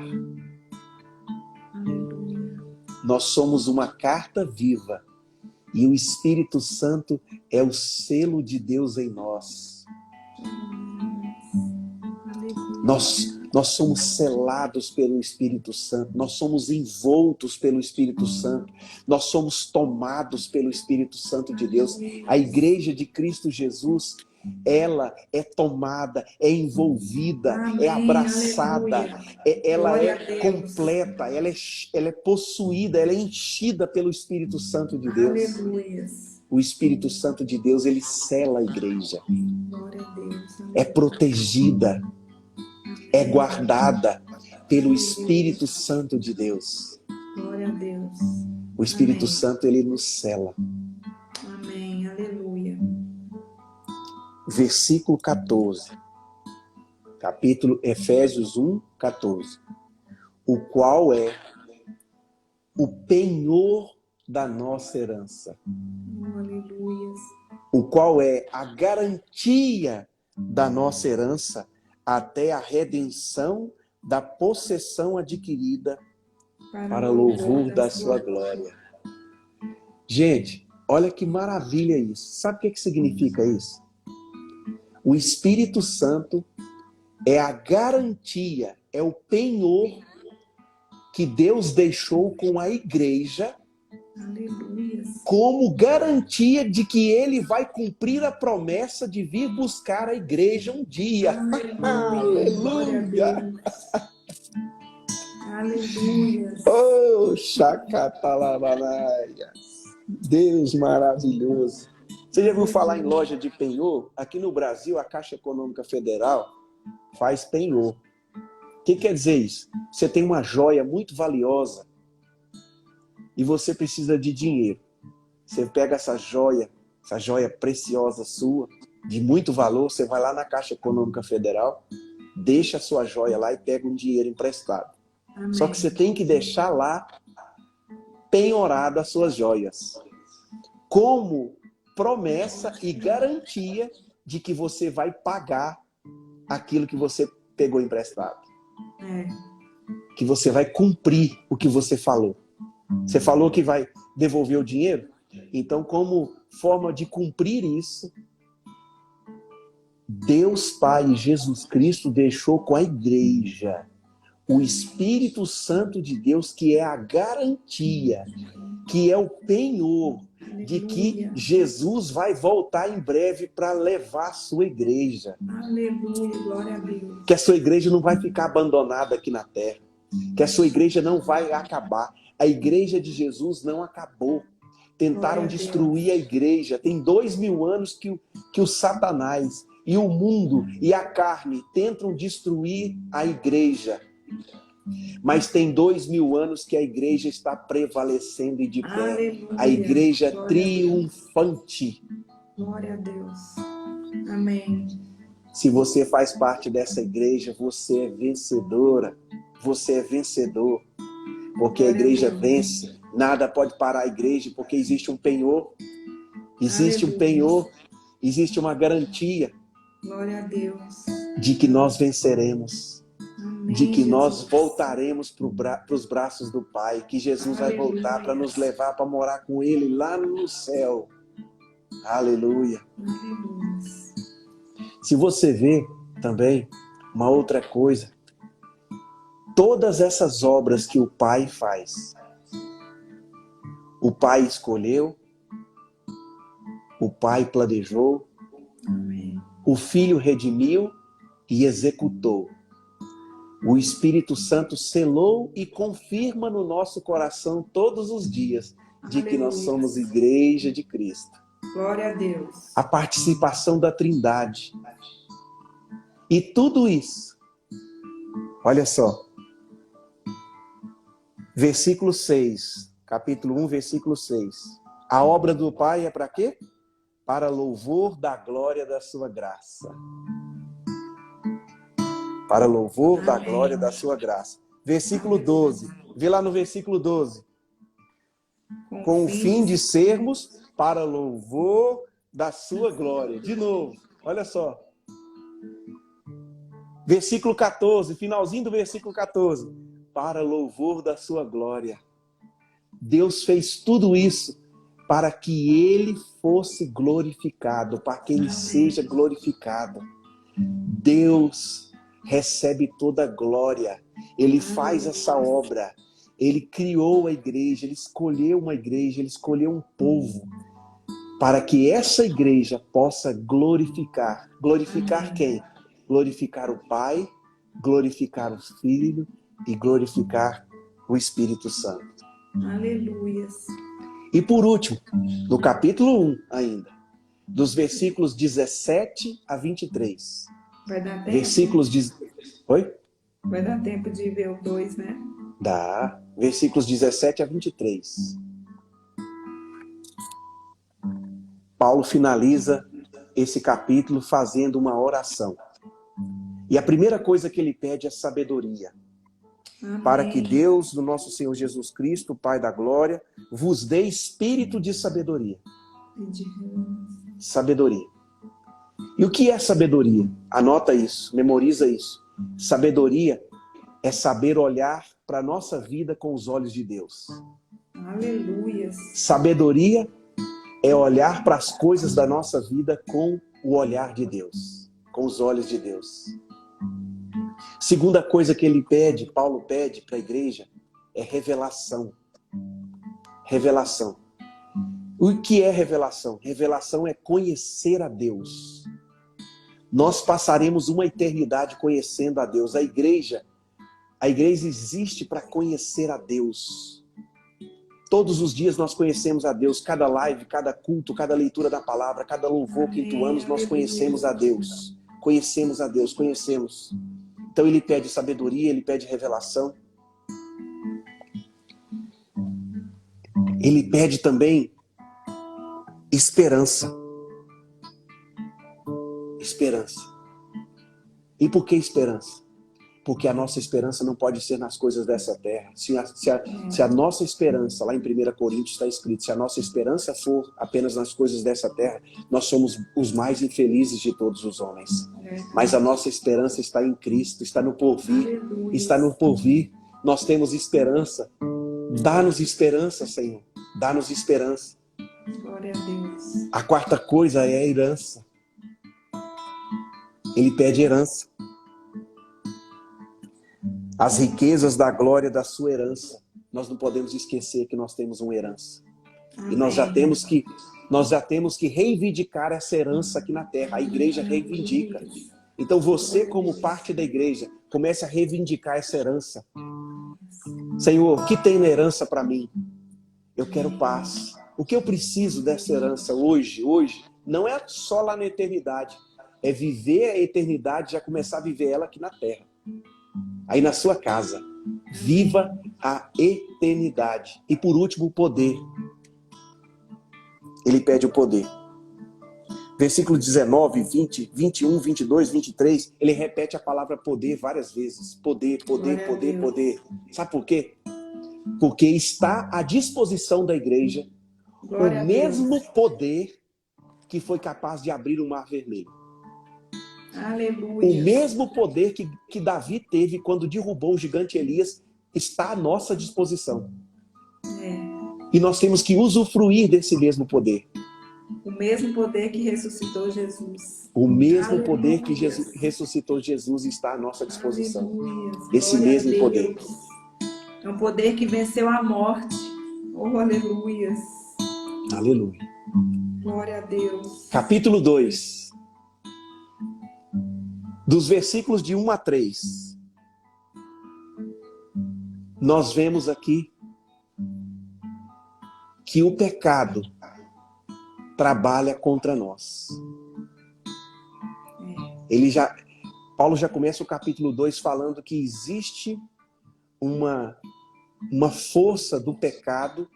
Aleluia. Nós somos uma carta viva e o Espírito Santo é o selo de Deus em nós. Nós somos selados pelo Espírito Santo, nós somos envoltos pelo Espírito Santo, nós somos tomados pelo Espírito Santo de Deus. A igreja de Cristo Jesus, ela é tomada, é envolvida, Amém, é abraçada, ela Glória é a Deus. completa, ela é possuída, ela é enchida pelo Espírito Santo de Deus. Aleluia. O Espírito Santo de Deus, ele sela a igreja, Glória a Deus. é protegida, é guardada pelo Espírito Santo de Deus. Glória a Deus. O Espírito Amém. Santo, ele nos sela. Amém. Aleluia. Versículo 14. Capítulo Efésios 1, 14. O qual é o penhor da nossa herança. Aleluia. O qual é a garantia da nossa herança até a redenção da possessão adquirida para louvor da sua glória. Gente, olha que maravilha isso. Sabe o que significa isso? O Espírito Santo é a garantia, é o penhor que Deus deixou com a igreja, Aleluia. como garantia de que ele vai cumprir a promessa de vir buscar a igreja um dia. Aleluia! Aleluia. Oh, Chacatalabalaias. Deus maravilhoso. Você já ouviu falar em loja de penhor? Aqui no Brasil, a Caixa Econômica Federal faz penhor. O que quer dizer isso? Você tem uma joia muito valiosa e você precisa de dinheiro. Você pega essa joia preciosa sua, de muito valor, você vai lá na Caixa Econômica Federal, deixa a sua joia lá e pega um dinheiro emprestado. Amém. Só que você tem que deixar lá penhorado as suas joias, como promessa e garantia de que você vai pagar aquilo que você pegou emprestado. Que você vai cumprir o que você falou. Você falou que vai devolver o dinheiro? Então, como forma de cumprir isso, Deus Pai e Jesus Cristo deixou com a igreja o Espírito Santo de Deus, que é a garantia, que é o penhor de que Jesus vai voltar em breve para levar a sua igreja. Aleluia, glória a Deus. Que a sua igreja não vai ficar abandonada aqui na terra. Que a sua igreja não vai acabar. A igreja de Jesus não acabou. Tentaram destruir a igreja. Tem 2000 anos que o Satanás e o mundo e a carne tentam destruir a igreja. Mas tem 2000 anos que a igreja está prevalecendo e de pé. Aleluia. A igreja Glória triunfante. Glória a Deus. Amém. Se você faz parte dessa igreja, você é vencedora. Você é vencedor. Porque a igreja vence. Nada pode parar a igreja, porque existe um penhor. Existe um penhor. Existe uma garantia. Glória a Deus. De que nós venceremos. Amém, De que nós Jesus. voltaremos para os braços do Pai. Que Jesus vai voltar para nos levar para morar com Ele lá no céu. Aleluia. Aleluia. Se você vê também uma outra coisa, todas essas obras que o Pai faz, o Pai escolheu, O Pai planejou, Amém. o Filho redimiu e executou. O Espírito Santo selou e confirma no nosso coração todos os dias de que nós Aleluia. somos igreja de Cristo. Glória a Deus. A participação da Trindade. E tudo isso, olha só, versículo 6, capítulo 1, versículo 6. A obra do Pai é para quê? Para louvor da glória da sua graça. Para louvor da glória da sua graça. Versículo 12. Vê lá no versículo 12. Com o fim de sermos para louvor da sua glória. De novo, olha só. Versículo 14, finalzinho do versículo 14. Para louvor da sua glória. Deus fez tudo isso para que ele fosse glorificado, para que ele seja glorificado. Deus recebe toda a glória. Ele faz essa obra. Ele criou a igreja, ele escolheu uma igreja, ele escolheu um povo para que essa igreja possa glorificar. Glorificar quem? Glorificar o Pai, glorificar o Filho e glorificar o Espírito Santo. Aleluias. E por último, no capítulo 1 ainda, dos versículos 17 a 23. Vai dar tempo? Versículos de... Oi? Vai dar tempo de ver o 2, né? Dá. Versículos 17 a 23. Paulo finaliza esse capítulo fazendo uma oração. E a primeira coisa que ele pede é sabedoria. Amém. Para que Deus, do nosso Senhor Jesus Cristo, Pai da glória, vos dê espírito de sabedoria. Sabedoria. E o que é sabedoria? Anota isso, memoriza isso. Sabedoria é saber olhar para a nossa vida com os olhos de Deus. Aleluias. Sabedoria é olhar para as coisas da nossa vida com o olhar de Deus, com os olhos de Deus. Segunda coisa que ele pede, Paulo pede para a igreja, é revelação. Revelação. O que é revelação? Revelação é conhecer a Deus. Nós passaremos uma eternidade conhecendo a Deus. A igreja existe para conhecer a Deus. Todos os dias nós conhecemos a Deus. Cada live, cada culto, cada leitura da palavra, cada louvor que entoamos, nós conhecemos a Deus. Conhecemos a Deus, conhecemos. Então ele pede sabedoria, ele pede revelação. Ele pede também esperança. Esperança. E por que esperança? Porque a nossa esperança não pode ser nas coisas dessa terra. Se a nossa esperança, lá em 1 Coríntios está escrito, se a nossa esperança for apenas nas coisas dessa terra, nós somos os mais infelizes de todos os homens. Mas a nossa esperança está em Cristo, está no porvir. Está no porvir. Nós temos esperança. Dá-nos esperança, Senhor. Dá-nos esperança. Glória a Deus. A quarta coisa é a herança. Ele pede herança. As riquezas da glória da sua herança. Nós não podemos esquecer que nós temos uma herança. Amém. E nós já temos que reivindicar essa herança aqui na terra. A igreja reivindica. Então você, como parte da igreja, comece a reivindicar essa herança. Senhor, o que tem na herança para mim? Eu quero paz. O que eu preciso dessa herança hoje? Hoje não é só lá na eternidade. É viver a eternidade, já começar a viver ela aqui na terra. Aí na sua casa. Viva a eternidade. E por último, o poder. Ele pede o poder. Versículo 19, 20, 21, 22, 23, ele repete a palavra poder várias vezes. Poder, poder, poder, poder. Sabe por quê? Porque está à disposição da igreja o mesmo poder que foi capaz de abrir o Mar Vermelho. Aleluia. O mesmo poder que Davi teve quando derrubou o gigante Elias está à nossa disposição. E nós temos que usufruir desse mesmo poder. O mesmo poder que ressuscitou Jesus. O mesmo Aleluia. Poder que ressuscitou Jesus está à nossa disposição. Aleluia. Esse Glória mesmo poder. É um poder que venceu a morte. Oh, aleluia. Aleluia. Glória a Deus. Capítulo 2, dos versículos de 1 a 3. Nós vemos aqui que o pecado trabalha contra nós. Paulo já começa o capítulo 2 falando que existe uma força do pecado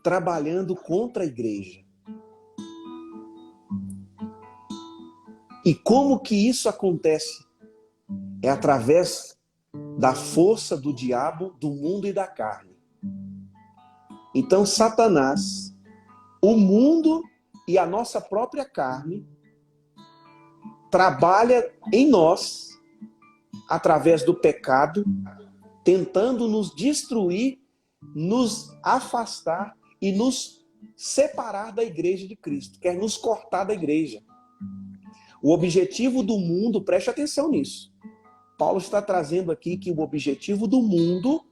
trabalhando contra a igreja. E como que isso acontece? É através da força do diabo, do mundo e da carne. Então, Satanás, o mundo e a nossa própria carne trabalha em nós, através do pecado, tentando nos destruir, nos afastar e nos separar da igreja de Cristo. Quer nos cortar da igreja. O objetivo do mundo, preste atenção nisso. Paulo está trazendo aqui que o objetivo do mundo,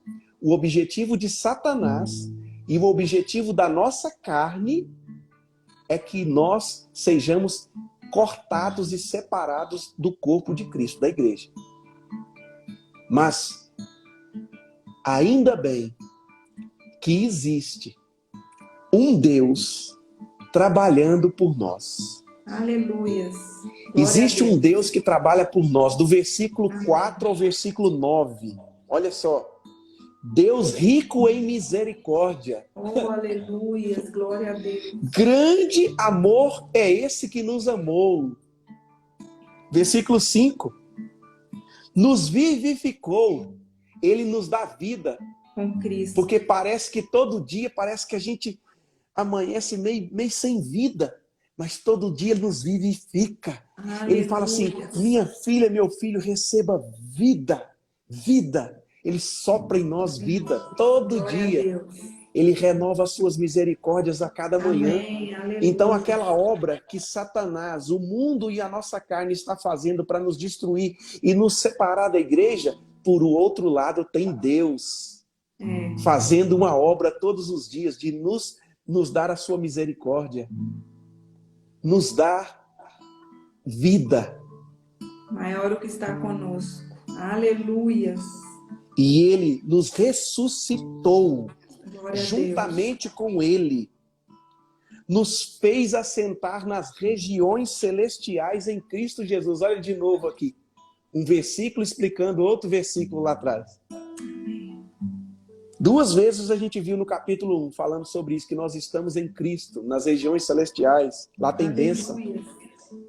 o objetivo de Satanás e o objetivo da nossa carne é que nós sejamos cortados e separados do corpo de Cristo, da igreja. Mas, ainda bem que existe um Deus trabalhando por nós. Aleluias. Existe um Deus que trabalha por nós, do versículo 4 ao versículo 9. Olha só. Deus rico em misericórdia. Oh, aleluias, glória a Deus. Grande amor é esse que nos amou. Versículo 5. Nos vivificou. Ele nos dá vida. Com Cristo. Porque parece que todo dia, parece que a gente amanhece meio sem vida. Mas todo dia ele nos vivifica. Aleluia. Ele fala assim, minha filha, meu filho, receba vida. Vida. Ele sopra em nós vida todo dia. Ele renova as suas misericórdias a cada manhã. Então aquela obra que Satanás, o mundo e a nossa carne está fazendo para nos destruir e nos separar da igreja, por outro lado tem Deus fazendo uma obra todos os dias de nos dar a sua misericórdia. Nos dar vida. Maior o que está conosco. Aleluias. E ele nos ressuscitou Glória juntamente com ele. Nos fez assentar nas regiões celestiais em Cristo Jesus. Olha de novo aqui. Um versículo explicando outro versículo lá atrás. 2 vezes a gente viu no capítulo 1 falando sobre isso, que nós estamos em Cristo, nas regiões celestiais. Lá tem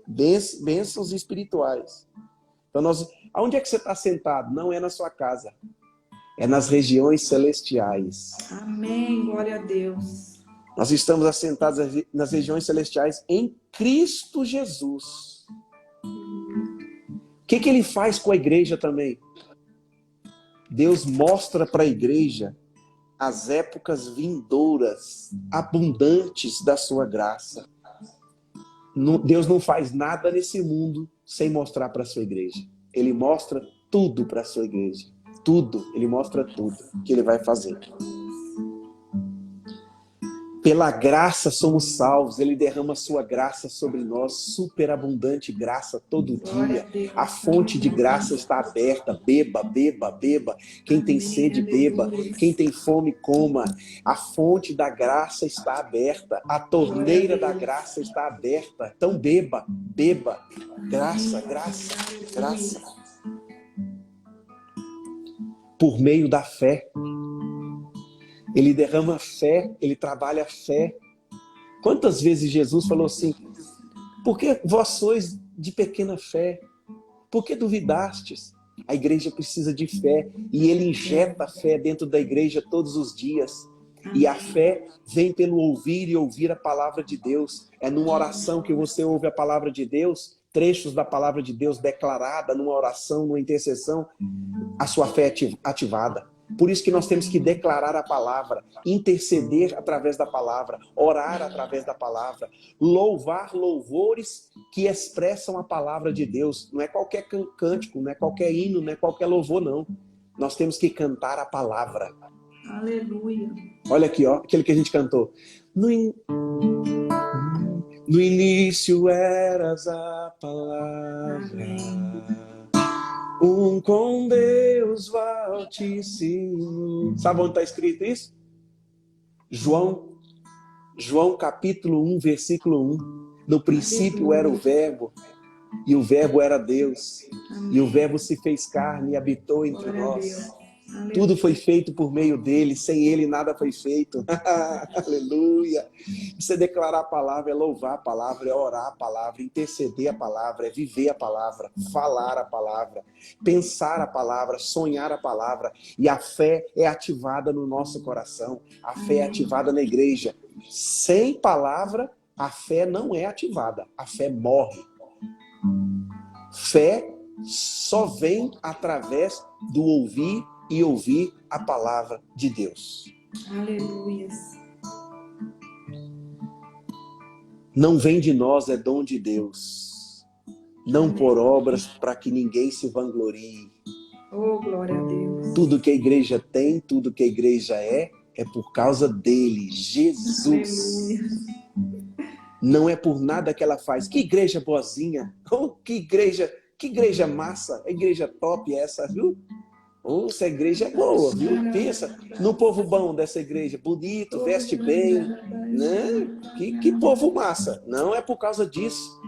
bênçãos espirituais. Então aonde é que você está sentado? Não é na sua casa. É nas regiões celestiais. Amém, glória a Deus. Nós estamos assentados nas regiões celestiais em Cristo Jesus. O que ele faz com a igreja também? Deus mostra para a igreja as épocas vindouras, abundantes da sua graça. Deus não faz nada nesse mundo sem mostrar para a sua igreja. Ele mostra tudo para a sua igreja. Tudo. Ele mostra tudo que ele vai fazer. Pela graça somos salvos. Ele derrama sua graça sobre nós. Superabundante graça todo dia. A fonte de graça está aberta. Beba, beba, beba. Quem tem sede, beba. Quem tem fome, coma. A fonte da graça está aberta. A torneira da graça está aberta. Então beba, beba. Graça, graça, graça. Por meio da fé. Ele derrama fé, ele trabalha a fé. Quantas vezes Jesus falou assim, por que vós sois de pequena fé? Por que duvidastes? A igreja precisa de fé e ele injeta a fé dentro da igreja todos os dias. E a fé vem pelo ouvir e ouvir a palavra de Deus. É numa oração que você ouve a palavra de Deus, trechos da palavra de Deus declarada numa oração, numa intercessão, a sua fé é ativada. Por isso que nós temos que declarar a palavra, interceder através da palavra, orar através da palavra, louvar louvores que expressam a palavra de Deus. Não é qualquer cântico, não é qualquer hino, não é qualquer louvor, não. Nós temos que cantar a palavra. Aleluia. Olha aqui, ó, aquele que a gente cantou. No início eras a palavra, Amém. um com Deus Altíssimo. Sabe onde está escrito isso? João capítulo 1, versículo 1. No princípio era o Verbo, e o Verbo era Deus. Amém. E o Verbo se fez carne e habitou entre Glória a nós. Deus. Tudo foi feito por meio dele, sem ele nada foi feito. Aleluia. Você declarar a palavra é louvar a palavra, é orar a palavra, interceder a palavra, é viver a palavra, falar a palavra, pensar a palavra, sonhar a palavra. E a fé é ativada no nosso coração, a fé é ativada na igreja. Sem palavra, a fé não é ativada, a fé morre. Fé só vem através do ouvir e ouvir a palavra de Deus. Aleluia. Não vem de nós, é dom de Deus. Não por obras para que ninguém se vanglorie. Oh, glória a Deus. Tudo que a igreja tem, tudo que a igreja é por causa dele, Jesus. Aleluia. Não é por nada que ela faz. Que igreja boazinha. Oh, que igreja massa. A igreja top essa, viu? Oh, essa igreja é boa, viu? Pensa no povo bom dessa igreja, bonito, veste bem, né? Que povo massa. Não é por causa disso.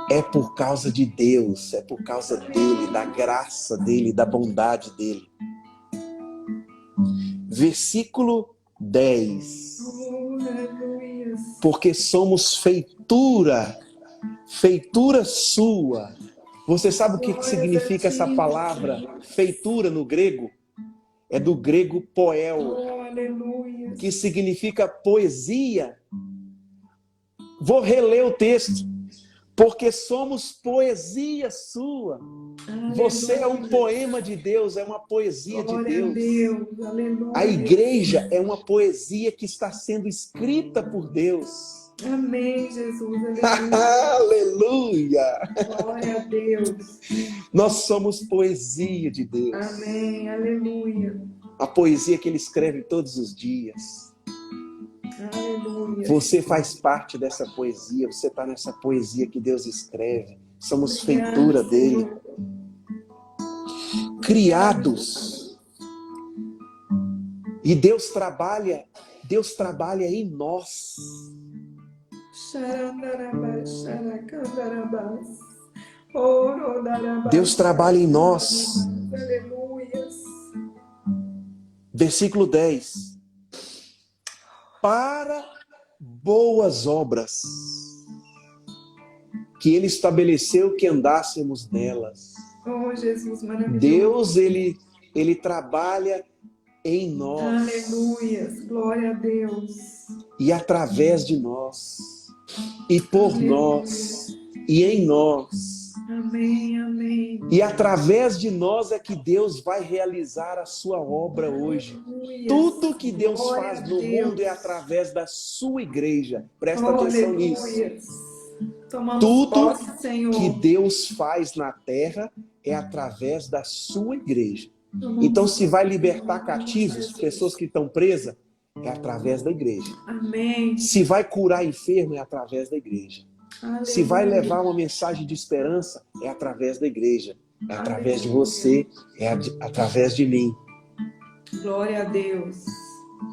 É por causa de Deus, é por causa dele, da graça dele, da bondade dele. Versículo 10. Porque somos feitura sua. Você sabe o que significa essa palavra feitura no grego? É do grego poel, que significa poesia. Vou reler o texto. Porque somos poesia sua. Você é um poema de Deus, é uma poesia de Deus. A igreja é uma poesia que está sendo escrita por Deus. Amém, Jesus. Aleluia. Glória a Deus. Nós somos poesia de Deus. Amém, aleluia. A poesia que ele escreve todos os dias. Aleluia. Você faz parte dessa poesia, você está nessa poesia que Deus escreve. Somos feitura dele. Criados. E Deus trabalha em nós. Deus trabalha em nós. Aleluia. Versículo 10. Para boas obras, que ele estabeleceu que andássemos nelas. Oh, Jesus, maravilhoso. Deus, ele trabalha em nós. Aleluia. Glória a Deus. E através de nós. E por Aleluia. nós. E em nós. Amém, amém. E através de nós é que Deus vai realizar a sua obra hoje. Aleluia. Tudo que Deus Glória faz a no Deus. mundo é através da sua igreja. Presta Oh, atenção aleluia. nisso. Tomamos Tudo posse, Senhor. que Deus faz na terra é através da sua igreja. Tomamos Então, se vai posse, libertar Senhor. cativos, pessoas que estão presas, é através da igreja. Amém. Se vai curar enfermo, é através da igreja. Aleluia. Se vai levar uma mensagem de esperança, é através da igreja. É através de você, através de mim. Glória a Deus.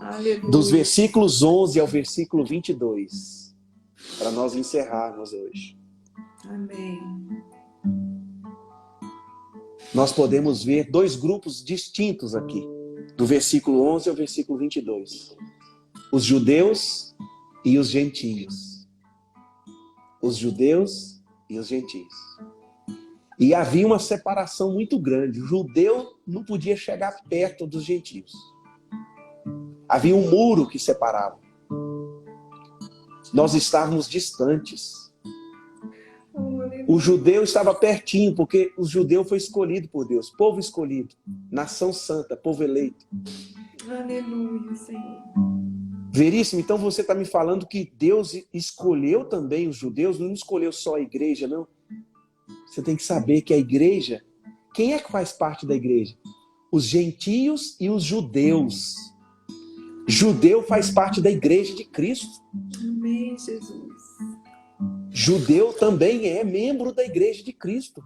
Aleluia. Dos versículos 11 ao versículo 22. Para nós encerrarmos hoje. Amém. Nós podemos ver dois grupos distintos aqui. Do versículo 11 ao versículo 22. Os judeus e os gentios. Os judeus e os gentios. E havia uma separação muito grande. O judeu não podia chegar perto dos gentios. Havia um muro que separava. Nós estávamos distantes. O judeu estava pertinho, porque o judeu foi escolhido por Deus. Povo escolhido. Nação santa, povo eleito. Aleluia, Senhor. Veríssimo, então você está me falando que Deus escolheu também os judeus, não escolheu só a igreja, não. Você tem que saber que a igreja, quem é que faz parte da igreja? Os gentios e os judeus. Judeu faz parte da igreja de Cristo. Amém, Jesus. Judeu também é membro da igreja de Cristo.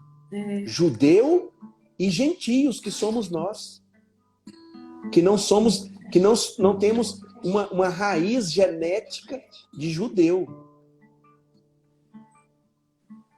Judeu e gentios, que somos nós. Que não temos uma raiz genética de judeu.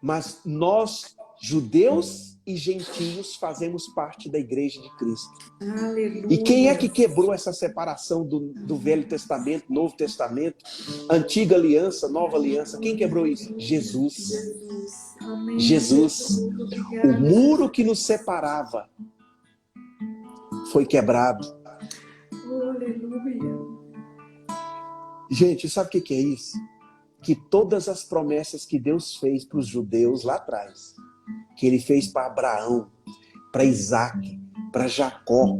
Mas nós, judeus e gentios, fazemos parte da igreja de Cristo. Aleluia. E quem é que quebrou essa separação do Velho Testamento, Novo Testamento, Antiga Aliança, Nova Aliança? Quem quebrou isso? Jesus. Jesus. Amém. Jesus. Obrigada. O muro que nos separava foi quebrado. Aleluia. Gente, sabe o que é isso? Que todas as promessas que Deus fez para os judeus lá atrás, que ele fez para Abraão, para Isaac, para Jacó,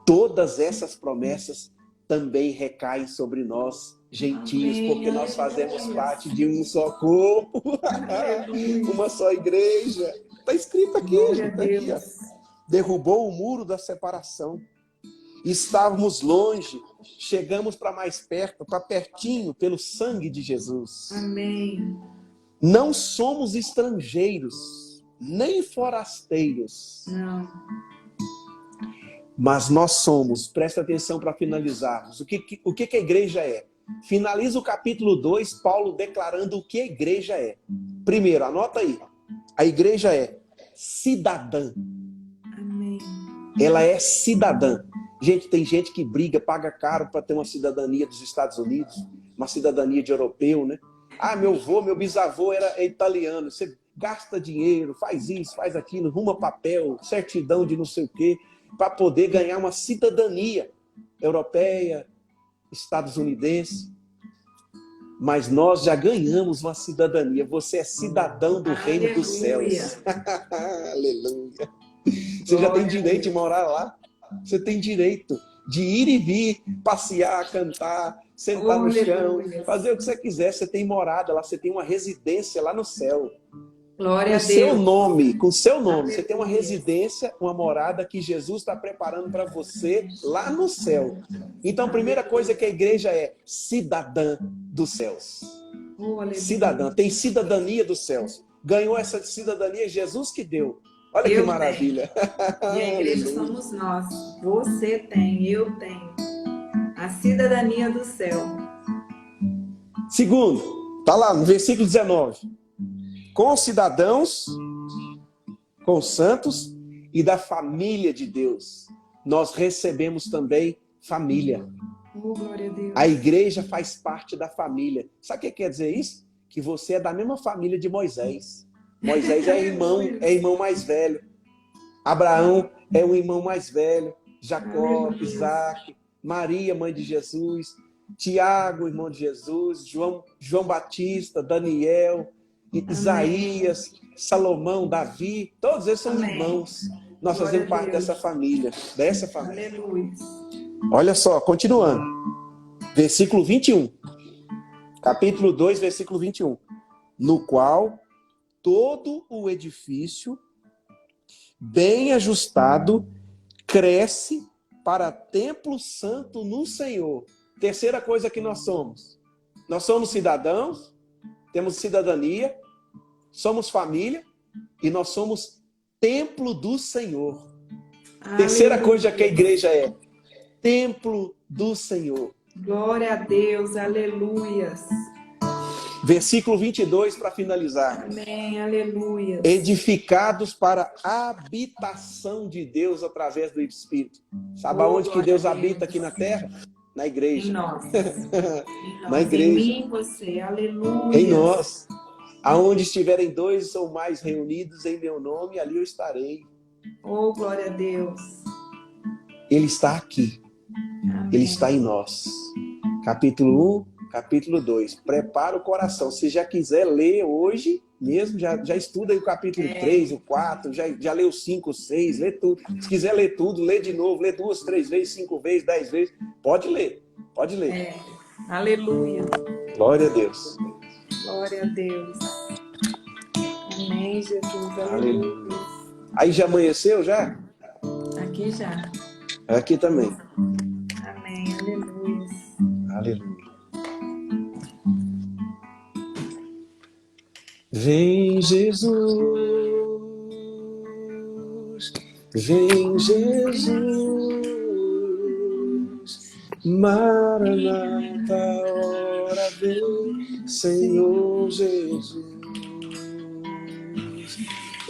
todas essas promessas também recaem sobre nós, gentios, Amém. porque nós fazemos parte de um só corpo, uma só igreja. Está escrito aqui, Glória a tá aqui, Deus. derrubou o muro da separação. Estávamos longe, chegamos para mais perto, para pertinho, pelo sangue de Jesus. Amém. Não somos estrangeiros, nem forasteiros, Não. mas nós somos, presta atenção para finalizarmos, o que a igreja é? Finaliza o capítulo 2, Paulo declarando o que a igreja é. Primeiro, anota aí, a igreja é cidadã. Amém. Ela é cidadã. Gente, tem gente que briga, paga caro para ter uma cidadania dos Estados Unidos, uma cidadania de europeu, né? Ah, meu bisavô era italiano. Você gasta dinheiro, faz isso, faz aquilo, arruma papel, certidão de não sei o quê, para poder ganhar uma cidadania europeia, estadunidense. Mas nós já ganhamos uma cidadania. Você é cidadão do reino dos céus. Aleluia. Você já tem direito de morar lá. Você tem direito de ir e vir, passear, cantar, sentar no chão, fazer o que você quiser. Você tem morada lá, você tem uma residência lá no céu. Glória a Deus. Com seu nome, você tem uma residência, uma morada que Jesus está preparando para você lá no céu. Então, a primeira coisa que a igreja é cidadã dos céus. Cidadã, tem cidadania dos céus. Ganhou essa cidadania, Jesus que deu. Olha que maravilha. E a igreja somos nós. Você tem, eu tenho. A cidadania do céu. Segundo, está lá no versículo 19. Com os cidadãos, com os santos e da família de Deus. Nós recebemos também família. Glória a Deus. A igreja faz parte da família. Sabe o que quer dizer isso? Que você é da mesma família de Moisés. Moisés é irmão mais velho. Abraão é um irmão mais velho. Jacó, Isaac, Maria, mãe de Jesus, Tiago, irmão de Jesus, João Batista, Daniel, Isaías, Salomão, Davi, todos eles são irmãos. Nós fazemos parte dessa família. Aleluia. Olha só, continuando. Versículo 21. Capítulo 2, versículo 21. No qual todo o edifício, bem ajustado, cresce para templo santo no Senhor. Terceira coisa que nós somos. Nós somos cidadãos, temos cidadania, somos família e nós somos templo do Senhor. Aleluia. Terceira coisa que a igreja é templo do Senhor. Glória a Deus, aleluias. Versículo 22 para finalizar. Amém, aleluia. Edificados para a habitação de Deus através do Espírito. Sabe aonde que Deus habita aqui na terra? Na igreja. Em nós. Na igreja. Em mim, você, aleluia. Em nós. Aonde estiverem dois ou mais reunidos em meu nome, ali eu estarei. Oh, glória a Deus. Ele está aqui. Amém. Ele está em nós. Capítulo 1. Capítulo 2, prepara o coração. Se já quiser ler hoje mesmo, já estuda aí o capítulo 3, o 4, já lê o 5, o 6, lê tudo. Se quiser ler tudo, lê de novo, lê 2, 3 vezes, 5 vezes, 10 vezes. Pode ler. Aleluia. Glória a Deus. Glória a Deus. Amém, Jesus. Aleluia. Aí já amanheceu, já? Aqui já. Aqui também. Amém, aleluia. Aleluia. Vem Jesus, vem Jesus, Maranata, ora vem, Senhor Jesus,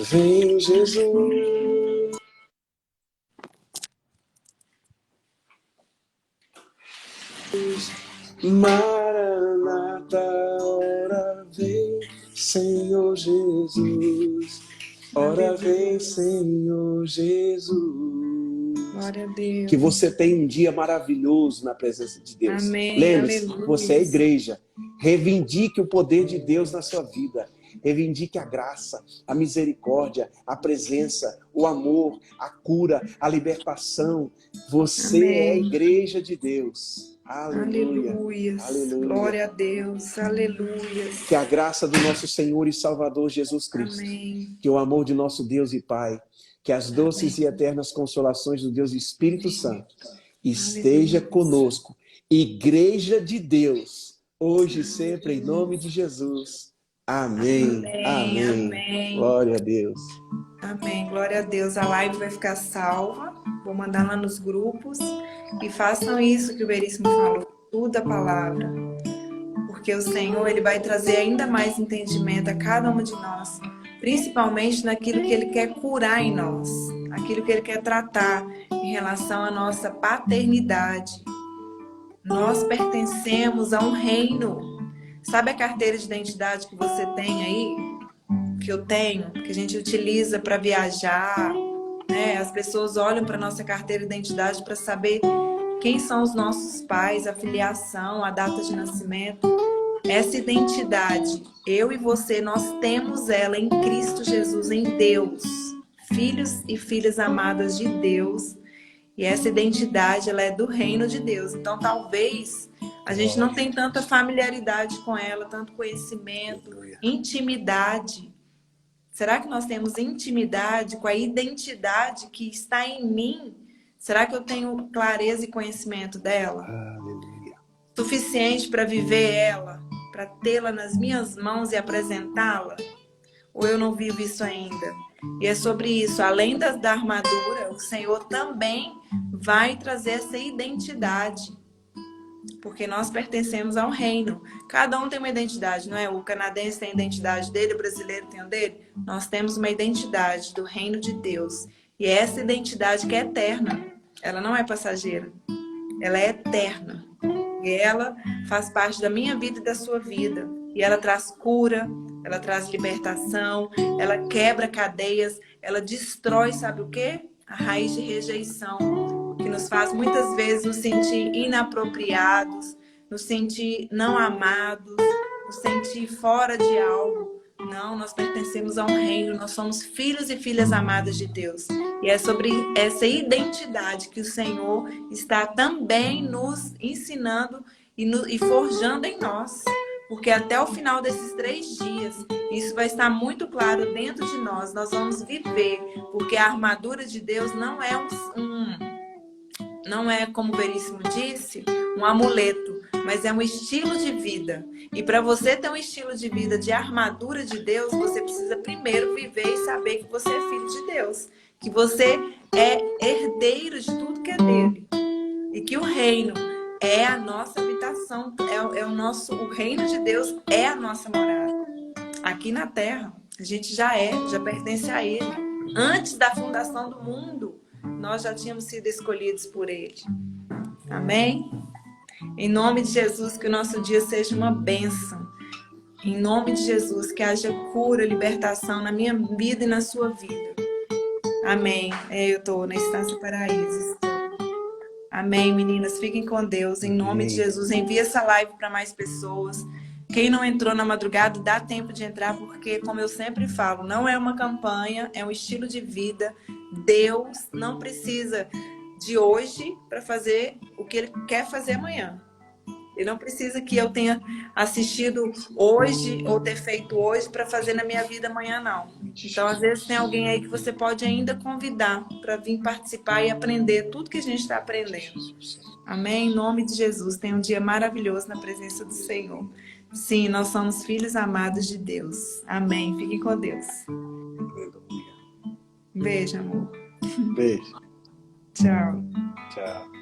vem Jesus. Maranata, ora vem, Senhor Jesus. Ora vem, Senhor Jesus. Glória a Deus. Que você tenha um dia maravilhoso na presença de Deus. Amém. Lembre-se, Aleluia. você é a igreja. Reivindique o poder de Deus na sua vida. Reivindique a graça, a misericórdia, a presença, o amor, a cura, a libertação. Você é a Amém. igreja de Deus. Aleluia. Aleluia. Aleluia. Glória a Deus. Aleluia. Que a graça do nosso Senhor e Salvador Jesus Cristo, Amém. que o amor de nosso Deus e Pai, que as doces Amém. e eternas consolações do Deus Espírito Amém. Santo esteja Aleluia. conosco. Igreja de Deus, hoje e sempre, em nome de Jesus. Amém. Amém. Amém. Amém. Glória a Deus. Amém. Glória a Deus. A live vai ficar salva. Vou mandar lá nos grupos. E façam isso que o Veríssimo falou. Estuda a palavra. Porque o Senhor, Ele vai trazer ainda mais entendimento a cada uma de nós. Principalmente naquilo que Ele quer curar em nós. Aquilo que Ele quer tratar em relação à nossa paternidade. Nós pertencemos a um reino. Sabe a carteira de identidade que você tem aí? Que eu tenho? Que a gente utiliza para viajar, né? As pessoas olham para a nossa carteira de identidade para saber quem são os nossos pais, a filiação, a data de nascimento. Essa identidade, eu e você, nós temos ela em Cristo Jesus, em Deus. Filhos e filhas amadas de Deus. E essa identidade, ela é do reino de Deus. Então, talvez a gente não tenha tanta familiaridade com ela, tanto conhecimento, intimidade. Será que nós temos intimidade com a identidade que está em mim? Será que eu tenho clareza e conhecimento dela? Aleluia. Suficiente para viver ela, para tê-la nas minhas mãos e apresentá-la? Ou eu não vivo isso ainda? E é sobre isso, além da armadura, o Senhor também vai trazer essa identidade. Porque nós pertencemos ao reino. Cada um tem uma identidade, não é? O canadense tem a identidade dele, o brasileiro tem a dele. Nós temos uma identidade do reino de Deus. E é essa identidade que é eterna. Ela não é passageira. Ela é eterna. E ela faz parte da minha vida e da sua vida. E ela traz cura, ela traz libertação, ela quebra cadeias, ela destrói, sabe o quê? A raiz de rejeição, que nos faz muitas vezes nos sentir inapropriados, nos sentir não amados, nos sentir fora de algo. Não, nós pertencemos a um reino, nós somos filhos e filhas amadas de Deus. E é sobre essa identidade que o Senhor está também nos ensinando e forjando em nós. Porque até o final desses 3 dias, isso vai estar muito claro dentro de nós. Nós vamos viver, porque a armadura de Deus não é não é, como o Veríssimo disse, um amuleto, mas é um estilo de vida. E para você ter um estilo de vida de armadura de Deus, você precisa primeiro viver e saber que você é filho de Deus, que você é herdeiro de tudo que é dele, e que o reino é a nossa habitação, o reino de Deus é a nossa morada. Aqui na terra, a gente já pertence a ele. Antes da fundação do mundo, nós já tínhamos sido escolhidos por ele. Amém? Em nome de Jesus, que o nosso dia seja uma bênção. Em nome de Jesus, que haja cura, libertação na minha vida e na sua vida. Amém. Eu estou na Estância Paraíso. Amém, meninas. Fiquem com Deus. Em nome de Jesus, envia essa live para mais pessoas. Quem não entrou na madrugada, dá tempo de entrar, porque, como eu sempre falo, não é uma campanha, é um estilo de vida. Deus não precisa de hoje para fazer o que Ele quer fazer amanhã. Ele não precisa que eu tenha assistido hoje ou ter feito hoje para fazer na minha vida amanhã, não. Então, às vezes, tem alguém aí que você pode ainda convidar para vir participar e aprender tudo que a gente está aprendendo. Amém? Em nome de Jesus. Tenha um dia maravilhoso na presença do Senhor. Sim, nós somos filhos amados de Deus. Amém. Fiquem com Deus. Beijo, amor. Beijo. Tchau. Tchau.